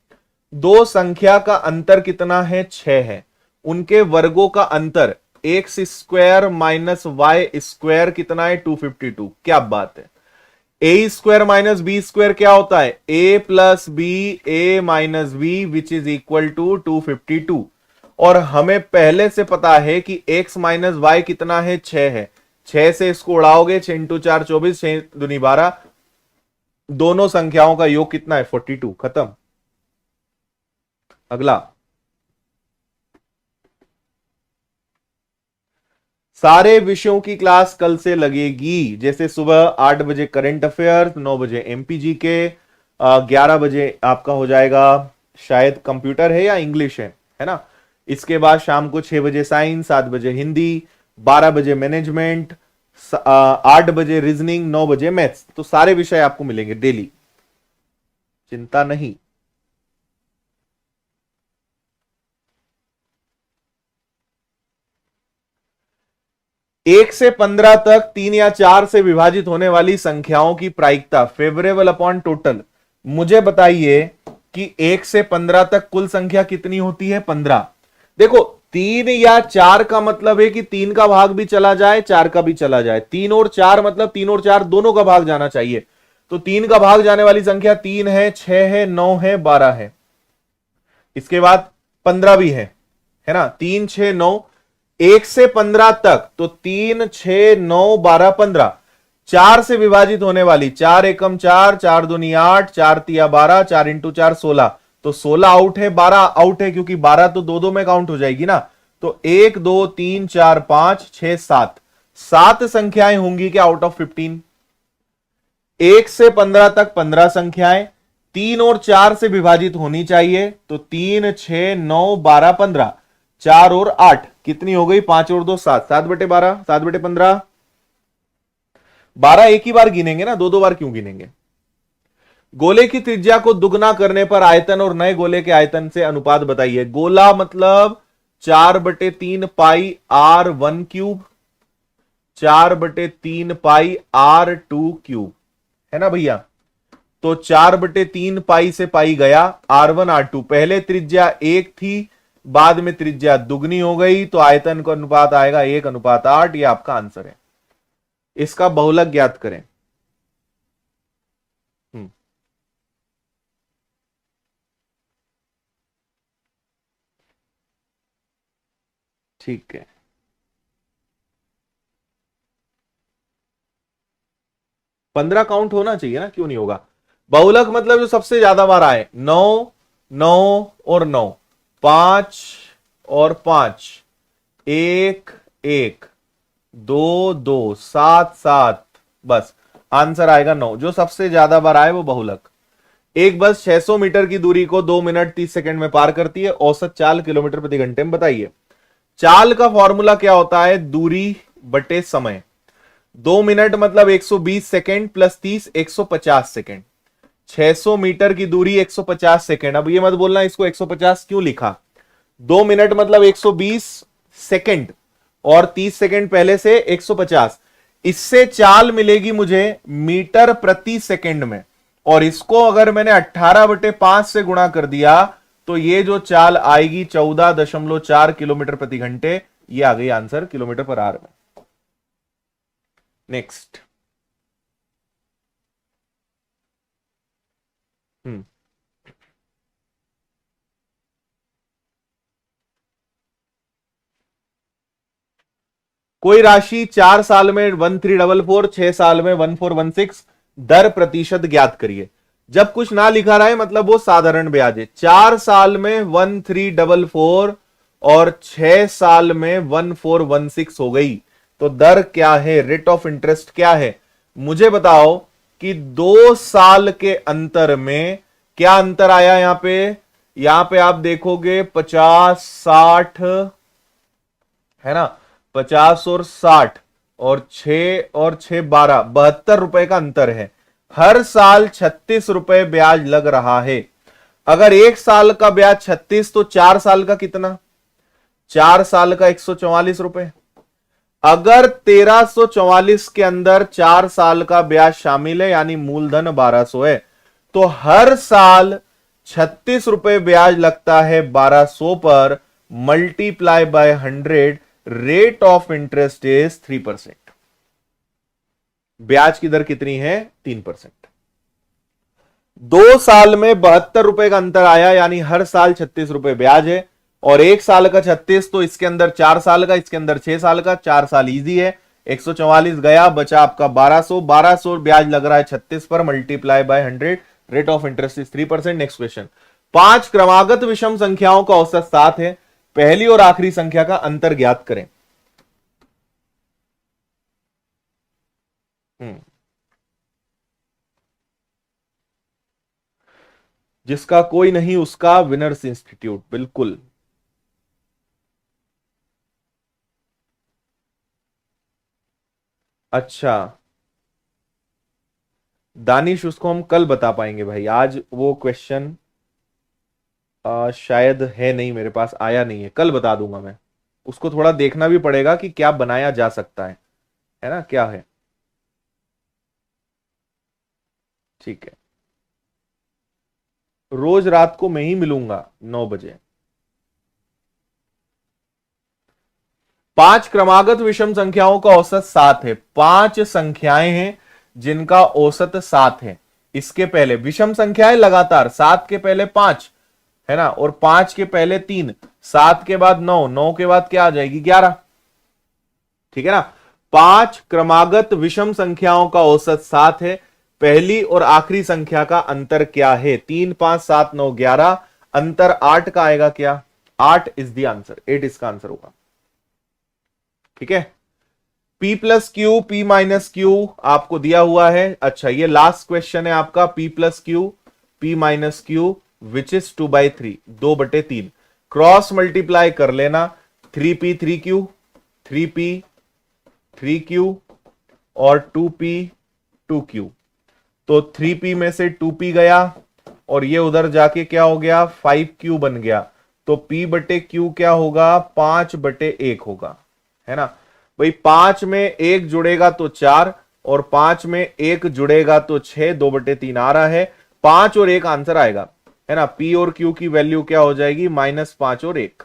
दो संख्या का अंतर कितना है, 6 है, उनके वर्गों का अंतर x square minus y square कितना है, 252। क्या बात है। A square minus b square क्या होता है, a plus b, a minus b, which is equal to 252। और हमें पहले से पता है कि एक्स माइनस वाई कितना है, 6 है। 6 से इसको उड़ाओगे, 6 इंटू 4 24, 6 दूनी 12, दोनों संख्याओं का योग कितना है, 42। खत्म। अगला, सारे विषयों की क्लास कल से लगेगी, जैसे सुबह 8 बजे करंट अफेयर्स, 9 बजे एमपीजी के, 11 बजे आपका हो जाएगा शायद कंप्यूटर है या इंग्लिश है ना। इसके बाद शाम को 6 बजे साइंस, 7 बजे हिंदी, 12 बजे मैनेजमेंट, 8 बजे रीजनिंग, 9 बजे मैथ्स। तो सारे विषय आपको मिलेंगे डेली, चिंता नहीं। 1 से 15 तक 3 या 4 से विभाजित होने वाली संख्याओं की प्रायिकता फेवरेबल अपॉन टोटल। मुझे बताइए कि 1 से 15 तक कुल संख्या कितनी होती है, 15। देखो 3 या 4 का मतलब है कि 3 का भाग भी चला जाए, 4 का भी चला जाए। 3 और 4 मतलब 3 और 4 दोनों का भाग जाना चाहिए। तो 3 का भाग जाने वाली संख्या 3 है, 6 है, 9 है, 12 है। इसके बाद 15 भी है ना, 3 6 9। 1 से 15 तक तो 3 6 9 12 15। 4 से विभाजित होने वाली 4 एकम 4, 4 दूनी 8, 4 तिया 12, 4 इंटू 4 16। तो 16 आउट है, 12 आउट है, क्योंकि 12 तो दो दो में काउंट हो जाएगी ना। तो 1 2 3 4 5 6 7, 7 संख्याएं होंगी क्या आउट ऑफ 15। 1 से 15 तक 15 संख्याएं 3 और 4 से विभाजित होनी चाहिए। तो 3 6 9 12 15, 4 और 8 कितनी हो गई, 5 और 2 7, 7 बटे 12, 7 बटे 15। 12 एक ही बार गिनेंगे ना, दो दो बार क्यों गिनेंगे। गोले की त्रिज्या को दुगना करने पर आयतन और नए गोले के आयतन से अनुपात बताइए। गोला मतलब 4/3 पाई R1 क्यूब, 4/3 पाई R2 क्यूब, है ना भैया। तो 4/3 पाई से पाई गया, R1 R2। पहले त्रिज्या 1 थी, बाद में त्रिज्या दुगनी हो गई, तो आयतन का अनुपात आएगा 1:8। ये आपका आंसर है। इसका बहुलक ज्ञात करें। ठीक है, पंद्रह काउंट होना चाहिए ना, क्यों नहीं होगा। बहुलक मतलब जो सबसे ज्यादा बार आए, 9 9 और 9, 5 और 5, 1 1, 2 2, 7 7, बस आंसर आएगा 9। जो सबसे ज्यादा बार आए वो बहुलक। एक बस 600 मीटर की दूरी को 2 मिनट 30 सेकंड में पार करती है, औसत चाल किलोमीटर प्रति घंटे में बताइए। चाल का फॉर्मूला क्या होता है, दूरी बटे समय। 2 मिनट मतलब 120 सेकंड प्लस 30, 150 सेकंड। 600 मीटर की दूरी 150 सेकंड। अब ये मत बोलना इसको 150 क्यों लिखा। 2 मिनट मतलब 120 सेकंड और 30 सेकंड पहले से 150। इससे चाल मिलेगी मुझे मीटर प्रति सेकंड में, और इसको अगर मैंने 18/5 से गुणा कर दिया तो ये जो चाल आएगी 14.4 किलोमीटर प्रति घंटे। ये आ गई आंसर किलोमीटर पर आवर में। नेक्स्ट। कोई राशि 4 साल में 1344, 6 साल में 1416, दर प्रतिशत ज्ञात करिए। जब कुछ ना लिखा रहा है मतलब वो साधारण ब्याज है। 4 साल में 1344 और 6 साल में 1416 हो गई, तो दर क्या है, रेट ऑफ इंटरेस्ट क्या है? मुझे बताओ कि 2 साल के अंतर में क्या अंतर आया यहां पे आप देखोगे 50 60 है ना, 50 और 60 और 6 12 72 रुपए का अंतर है। हर साल 36 रुपए ब्याज लग रहा है। अगर 1 साल का ब्याज 36 तो 4 साल का कितना? 4 साल का 144 रुपए। अगर 1344 के अंदर 4 साल का ब्याज शामिल है यानी मूलधन 1200 है, तो हर साल 36 रुपए ब्याज लगता है 1200 पर, multiply by 100, rate of interest is 3%। ब्याज की दर कितनी है? 3%। 2 साल में 72 रुपए का अंतर आया यानी हर साल 36 रुपए ब्याज है, और 1 साल का 36 तो इसके अंदर 4 साल का, इसके अंदर 6 साल का, 4 साल इजी है। 144 गया, बचा आपका 1200 ब्याज लग रहा है 36 पर, multiply by 100, rate of interest is 3%। Next question. 5 क्रमागत विषम संख्याओं का औसत 7 है, पहली और आखिरी संख्या का अंतर ज्ञात करें। जिसका कोई नहीं उसका विनर्स इंस्टीट्यूट, बिल्कुल। अच्छा दानिश, उसको हम कल बता पाएंगे भाई, आज वो क्वेश्चन शायद है नहीं मेरे पास, आया नहीं है, कल बता दूंगा मैं। उसको थोड़ा देखना भी पड़ेगा कि क्या बनाया जा सकता है ना, क्या है। ठीक है, रोज रात को मैं ही मिलूंगा 9 बजे। 5 क्रमागत विषम संख्याओं का औसत 7 है। 5 संख्याएं हैं जिनका औसत 7 है। इसके पहले विषम संख्याएं लगातार, 7 के पहले 5 है ना, और 5 के पहले 3, 7 के बाद 9, 9 के बाद क्या आ जाएगी? 11। ठीक है ना। 5 क्रमागत विषम संख्याओं का औसत 7 है, पहली और आखिरी संख्या का अंतर क्या है? 3 5 7 9 11, अंतर 8 का आएगा क्या? 8 इज द आंसर, 8 इसका आंसर होगा। ठीक है, P plus Q, P minus Q आपको दिया हुआ है। अच्छा ये लास्ट क्वेश्चन है आपका, P plus Q, P minus Q which is 2/3, 2/3। Cross multiply कर लेना, 3P 3Q, 3P 3Q और 2P 2Q। तो 3P में से 2P गया और ये उधर जाके क्या हो गया? 5Q बन गया। तो P/Q क्या होगा? 5/1 होगा, है ना भाई। 5 में 1 जुड़ेगा तो 4, और 5 में 1 जुड़ेगा तो 6, 2/3 आ रहा है। 5 और 1 आंसर आएगा, है ना। P और Q की वैल्यू क्या हो जाएगी? -5 और 1,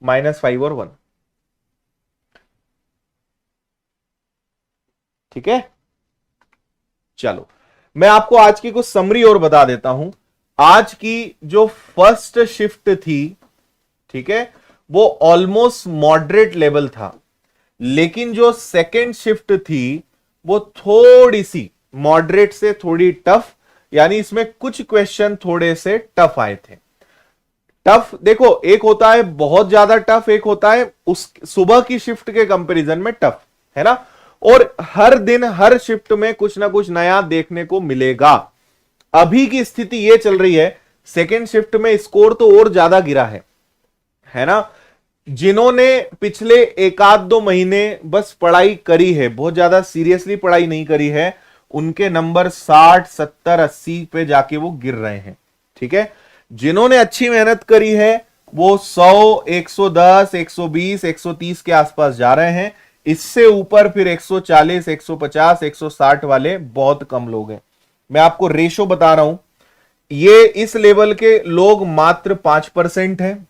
-5 और 1। ठीक है, चलो मैं आपको आज की कुछ समरी और बता देता हूं। आज की जो फर्स्ट शिफ्ट थी, ठीक है, वो ऑलमोस्ट मॉडरेट लेवल था, लेकिन जो सेकेंड शिफ्ट थी वो थोड़ी सी मॉडरेट से थोड़ी टफ, यानी इसमें कुछ क्वेश्चन थोड़े से टफ आए थे। टफ देखो, एक होता है बहुत ज्यादा टफ, एक होता है उस सुबह की शिफ्ट के कंपैरिजन में टफ, है ना। और हर दिन हर शिफ्ट में कुछ ना कुछ नया देखने को मिलेगा। अभी की स्थिति यह चल रही है, सेकेंड शिफ्ट में स्कोर तो और ज्यादा गिरा है ना। जिन्होंने पिछले 1-2 महीने बस पढ़ाई करी है, बहुत ज्यादा सीरियसली पढ़ाई नहीं करी है, उनके नंबर 60 70 80 पे जाके वो गिर रहे हैं। ठीक है, जिन्होंने अच्छी मेहनत करी है वो 100 110 120 130 के आसपास जा रहे हैं। इससे ऊपर फिर 140 150 160 वाले बहुत कम लोग हैं। मैं आपको रेशो बता रहा हूं, ये इस लेवल के लोग मात्र 5% हैं।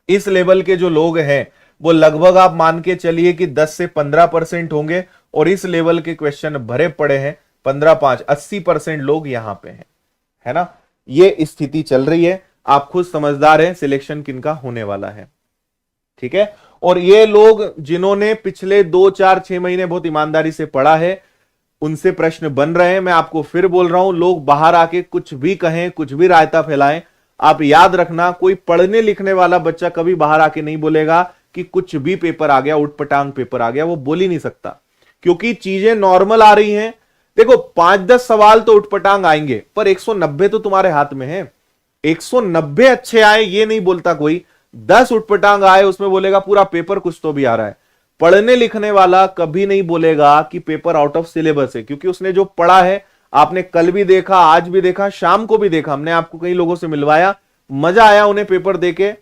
इस लेवल के जो लोग हैं वो लगभग आप मान के चलिए कि 10 से 15% होंगे, और इस लेवल के क्वेश्चन भरे पड़े हैं 15-5 80% लोग यहां पे हैं, है ना। ये स्थिति चल रही है, आप खुद समझदार हैं सिलेक्शन किनका होने वाला है, ठीक है। और ये लोग जिन्होंने पिछले 2-4-6 महीने बहुत ईमानदारी से पढ़ा है, उनसे प्रश्न बन रहे हैं। मैं आपको फिर बोल रहा हूं, लोग बाहर आके कुछ भी कहें, कुछ भी रायता फैलाएं, आप याद रखना, कोई पढ़ने लिखने वाला बच्चा कभी बाहर आके नहीं बोलेगा कि कुछ भी पेपर आ गया, उठपटांग पेपर आ गया, वो बोल ही नहीं सकता, क्योंकि चीजें नॉर्मल आ रही हैं। देखो 5-10 सवाल तो उठपटांग आएंगे, पर 190 तो तुम्हारे हाथ में है। 190 अच्छे आए ये नहीं बोलता कोई, 10 उठपटांग आए उसमें बोलेगा पूरा पेपर कुछ तो भी आ रहा है। पढ़ने लिखने वाला कभी नहीं बोलेगा कि पेपर आउट ऑफ सिलेबस है, क्योंकि उसने जो पढ़ा है, आपने कल भी देखा, आज भी देखा, शाम को भी देखा, हमने आपको कई लोगों से मिलवाया, मजा आया उन्हें पेपर देके,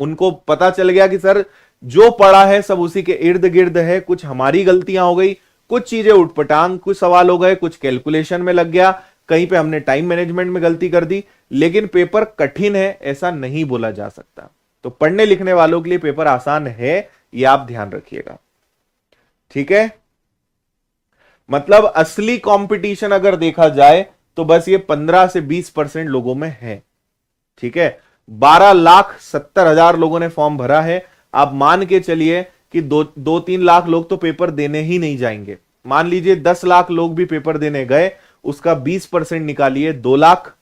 उनको पता चल गया कि सर जो पढ़ा है सब उसी के इर्द गिर्द है, कुछ हमारी गलतियां हो गई, कुछ चीजें उठपटांग, कुछ सवाल हो गए, कुछ कैलकुलेशन में लग गया, कहीं पे हमने टाइम मैनेजमेंट में गलती कर दी, लेकिन पेपर कठिन है ऐसा नहीं बोला जा सकता। तो पढ़ने लिखने वालों के लिए पेपर आसान है, ये आप ध्यान रखिएगा, ठीक है। मतलब असली कंपटीशन अगर देखा जाए तो बस ये 15 से 20% लोगों में है, ठीक है। 12,70,000 लोगों ने फॉर्म भरा है। आप मान के चलिए कि 2-3 लाख लोग तो पेपर देने ही नहीं जाएंगे। मान लीजिए 10 लाख लोग भी पेपर देने गए, उसका 20% निकालिए, 2 लाख।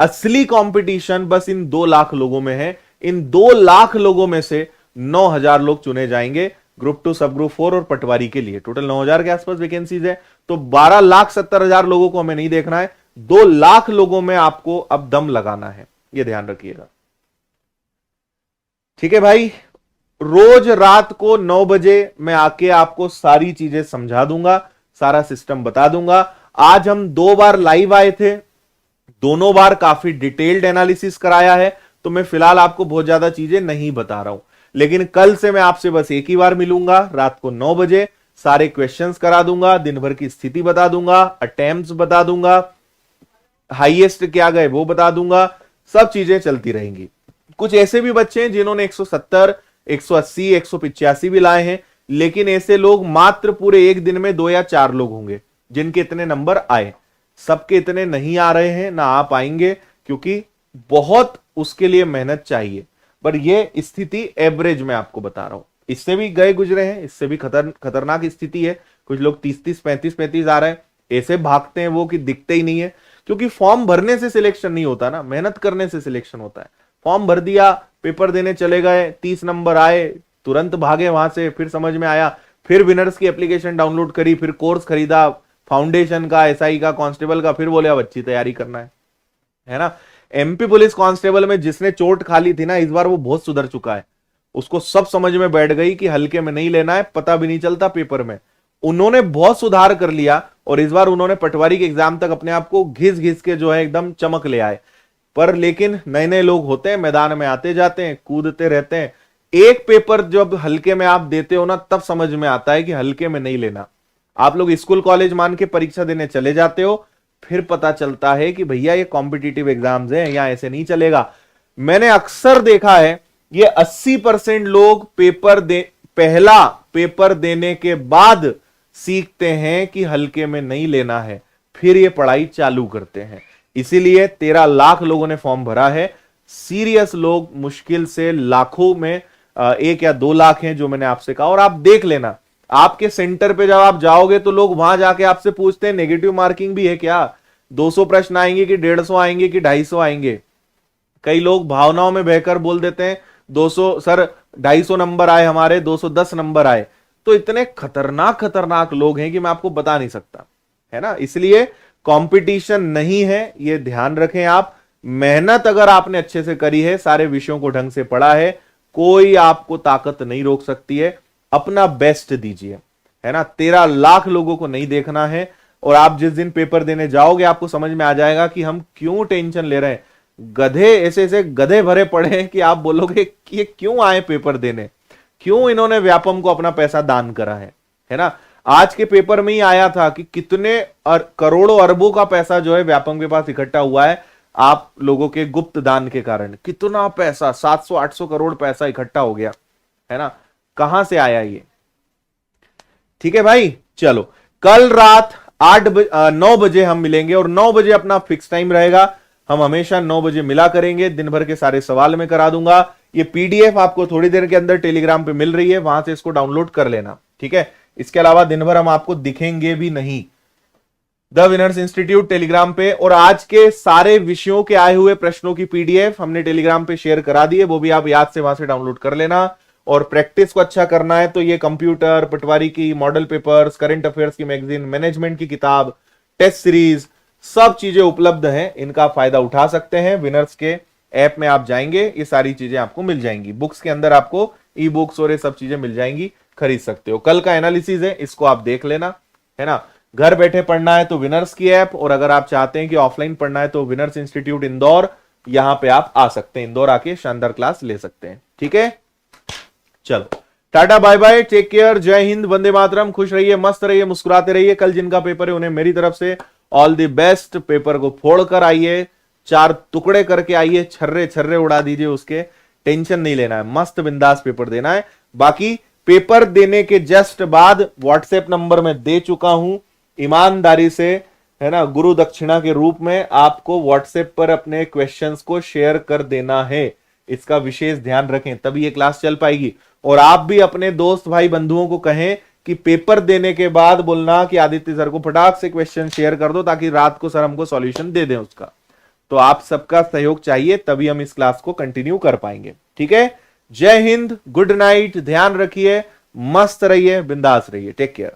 असली कंपटीशन बस इन 2 लाख लोगों में है। इन 2 लाख लोगों में से 9,000 लोग चुने जाएंगे ग्रुप 2, सब ग्रुप 4 और पटवारी के लिए। टोटल 9,000 के आसपास वैकेंसीज है, तो 12,70,000 लोगों को हमें नहीं देखना है, 2 लाख लोगों में आपको अब दम लगाना है, ये ध्यान रखिएगा, ठीक है भाई। रोज रात को 9 बजे मैं आके आपको सारी चीजें समझा दूंगा, सारा सिस्टम बता दूंगा। आज हम 2 बार लाइव आए थे, दोनों बार काफी डिटेल्ड एनालिसिस कराया है, तो मैं फिलहाल आपको बहुत ज्यादा चीजें नहीं बता रहा हूं, लेकिन कल से मैं आपसे बस एक ही बार मिलूंगा रात को 9 बजे, सारे क्वेश्चंस करा दूंगा, दिन भर की स्थिति बता दूंगा, अटेम्प्ट्स बता दूंगा, हाईएस्ट क्या गए वो बता दूंगा, सब चीजें चलती रहेंगी। कुछ ऐसे भी बच्चे हैं जिन्होंने 170, 180, 185 भी लाए हैं, लेकिन ऐसे लोग मात्र पूरे एक दिन में 2 या 4 लोग होंगे जिनके इतने नंबर आए। सबके इतने नहीं आ रहे हैं, ना आ पाएंगे, क्योंकि बहुत उसके लिए मेहनत चाहिए। पर ये स्थिति एवरेज में आपको बता रहा हूं, इससे भी गए गुजरे हैं, इससे भी खतरनाक स्थिति है। कुछ लोग 30-30, 35-35 आ रहे हैं, ऐसे भागते हैं वो कि दिखते ही नहीं है, क्योंकि फॉर्म भरने से सिलेक्शन नहीं होता ना, मेहनत करने से सिलेक्शन होता है। फॉर्म भर दिया, पेपर देने चले गए, 30 नंबर आए, तुरंत भागे वहां से, फिर समझ में आया, फिर विनर्स की एप्लीकेशन डाउनलोड करी, फिर कोर्स खरीदा फाउंडेशन का, एसआई का, कांस्टेबल का, फिर बोले अब अच्छी तैयारी करना है ना। एमपी पुलिस कांस्टेबल में जिसने चोट खा ली थी ना, इस बार वो बहुत सुधर चुका है, उसको सब समझ में बैठ गई कि हल्के में नहीं लेना है, पता भी नहीं चलता पेपर में। उन्होंने बहुत सुधार कर लिया, और इस बार उन्होंने पटवारी के एग्जाम तक अपने आप को घिस घिस के जो है एकदम चमक ले आए। पर लेकिन नए नए लोग होते हैं, मैदान में आते जाते हैं, कूदते रहते हैं। एक पेपर जब हल्के में आप देते हो ना, तब समझ में आता है कि हल्के में नहीं लेना। आप लोग स्कूल कॉलेज मान के परीक्षा देने चले जाते हो, फिर पता चलता है कि भैया ये कॉम्पिटिटिव एग्जाम्स हैं, यहां ऐसे नहीं चलेगा। मैंने अक्सर देखा है ये 80% लोग पहला पेपर देने के बाद सीखते हैं कि हल्के में नहीं लेना है, फिर ये पढ़ाई चालू करते हैं। इसीलिए 13 लाख लोगों ने फॉर्म भरा है। सीरियस लोग मुश्किल से लाखों में 1 या 2 लाख हैं, जो मैंने आपसे कहा। और आप देख लेना, आपके सेंटर पे जब आप जाओगे तो लोग वहां जाके आपसे पूछते हैं नेगेटिव मार्किंग भी है क्या, 200 प्रश्न आएंगे कि 150 आएंगे कि 250 आएंगे। कई लोग भावनाओं में बहकर बोल देते हैं 200 सर 250 नंबर आए हमारे, 210 नंबर आए। तो इतने खतरनाक खतरनाक लोग हैं कि मैं आपको बता नहीं सकता, है ना। इसलिए कंपटीशन नहीं है, ये ध्यान रखें आप। मेहनत अगर आपने अच्छे से करी है, सारे विषयों को ढंग से पढ़ा है, कोई आपको ताकत नहीं रोक सकती है। अपना बेस्ट दीजिए, है ना। 13 लाख लोगों को नहीं देखना है। और आप जिस दिन पेपर देने जाओगे आपको समझ में आ जाएगा कि हम क्यों टेंशन ले रहे हैं। गधे ऐसे ऐसे गधे भरे पड़े हैं कि आप बोलोगे कि ये क्यों आए पेपर देने, क्यों इन्होंने व्यापम को अपना पैसा दान करा है ना। आज के पेपर में ही आया था कि कितने करोड़ों अरबों का पैसा जो है व्यापम के पास इकट्ठा हुआ है आप लोगों के गुप्त दान के कारण। कितना पैसा, 700-800 करोड़ पैसा इकट्ठा हो गया, है ना। कहां से आया ये? ठीक है भाई, चलो कल रात 9 बजे हम मिलेंगे और 9 बजे अपना फिक्स टाइम रहेगा। हम हमेशा 9 बजे मिला करेंगे, दिन भर के सारे सवाल मैं करा दूंगा। ये पीडीएफ आपको थोड़ी देर के अंदर टेलीग्राम पे मिल रही है, वहां से इसको डाउनलोड कर लेना, ठीक है। इसके अलावा दिन भर हम आपको दिखेंगे भी नहीं द विनर्स इंस्टीट्यूट टेलीग्राम पे। और आज के सारे विषयों के आए हुए प्रश्नों की पीडीएफ हमने टेलीग्राम पे शेयर करा दी है, वो भी आप याद से वहां से डाउनलोड कर लेना। और प्रैक्टिस को अच्छा करना है तो ये कंप्यूटर, पटवारी की मॉडल पेपर्स, करंट अफेयर्स की मैगजीन, मैनेजमेंट की किताब, टेस्ट सीरीज, सब चीजें उपलब्ध हैं, इनका फायदा उठा सकते हैं। विनर्स के ऐप में आप जाएंगे, ये सारी चीजें आपको मिल जाएंगी। बुक्स के अंदर आपको ई बुक्स और ये सब चीजें मिल जाएंगी, खरीद सकते हो। कल का एनालिसिस है, इसको आप देख लेना, है ना। घर बैठे पढ़ना है तो विनर्स की ऐप, और अगर आप चाहते हैं कि ऑफलाइन पढ़ना है तो विनर्स इंस्टीट्यूट इंदौर, यहां पे आप आ सकते हैं, इंदौर आके शानदार क्लास ले सकते हैं, ठीक है। चलो tata bye bye, take care, जय हिंद, वंदे मातरम, खुश रहिए, मस्त रहिए, मुस्कुराते रहिए। कल जिनका पेपर है उन्हें मेरी तरफ से ऑल द बेस्ट। पेपर को फोड़कर आइए, 4 टुकड़े करके आइए, छर्रे छर्रे उड़ा दीजिए उसके, टेंशन नहीं लेना है, मस्त बिंदास पेपर देना है। बाकी पेपर देने के जस्ट बाद व्हाट्सएप नंबर में दे चुका हूं, ईमानदारी से, है ना, गुरु दक्षिणा के रूप में आपको व्हाट्सएप पर अपने क्वेश्चंस को शेयर कर देना है। इसका विशेष ध्यान रखें, तभी ये क्लास चल पाएगी। और आप भी अपने दोस्त भाई बंधुओं को कहें कि पेपर देने के बाद बोलना कि आदित्य सर को फटाक से क्वेश्चन शेयर कर दो, ताकि रात को सर हमको सॉल्यूशन दे दें उसका। तो आप सबका सहयोग चाहिए, तभी हम इस क्लास को कंटिन्यू कर पाएंगे, ठीक है। जय हिंद, गुड नाइट, ध्यान रखिए, मस्त रहिए, बिंदास रहिए, टेक केयर।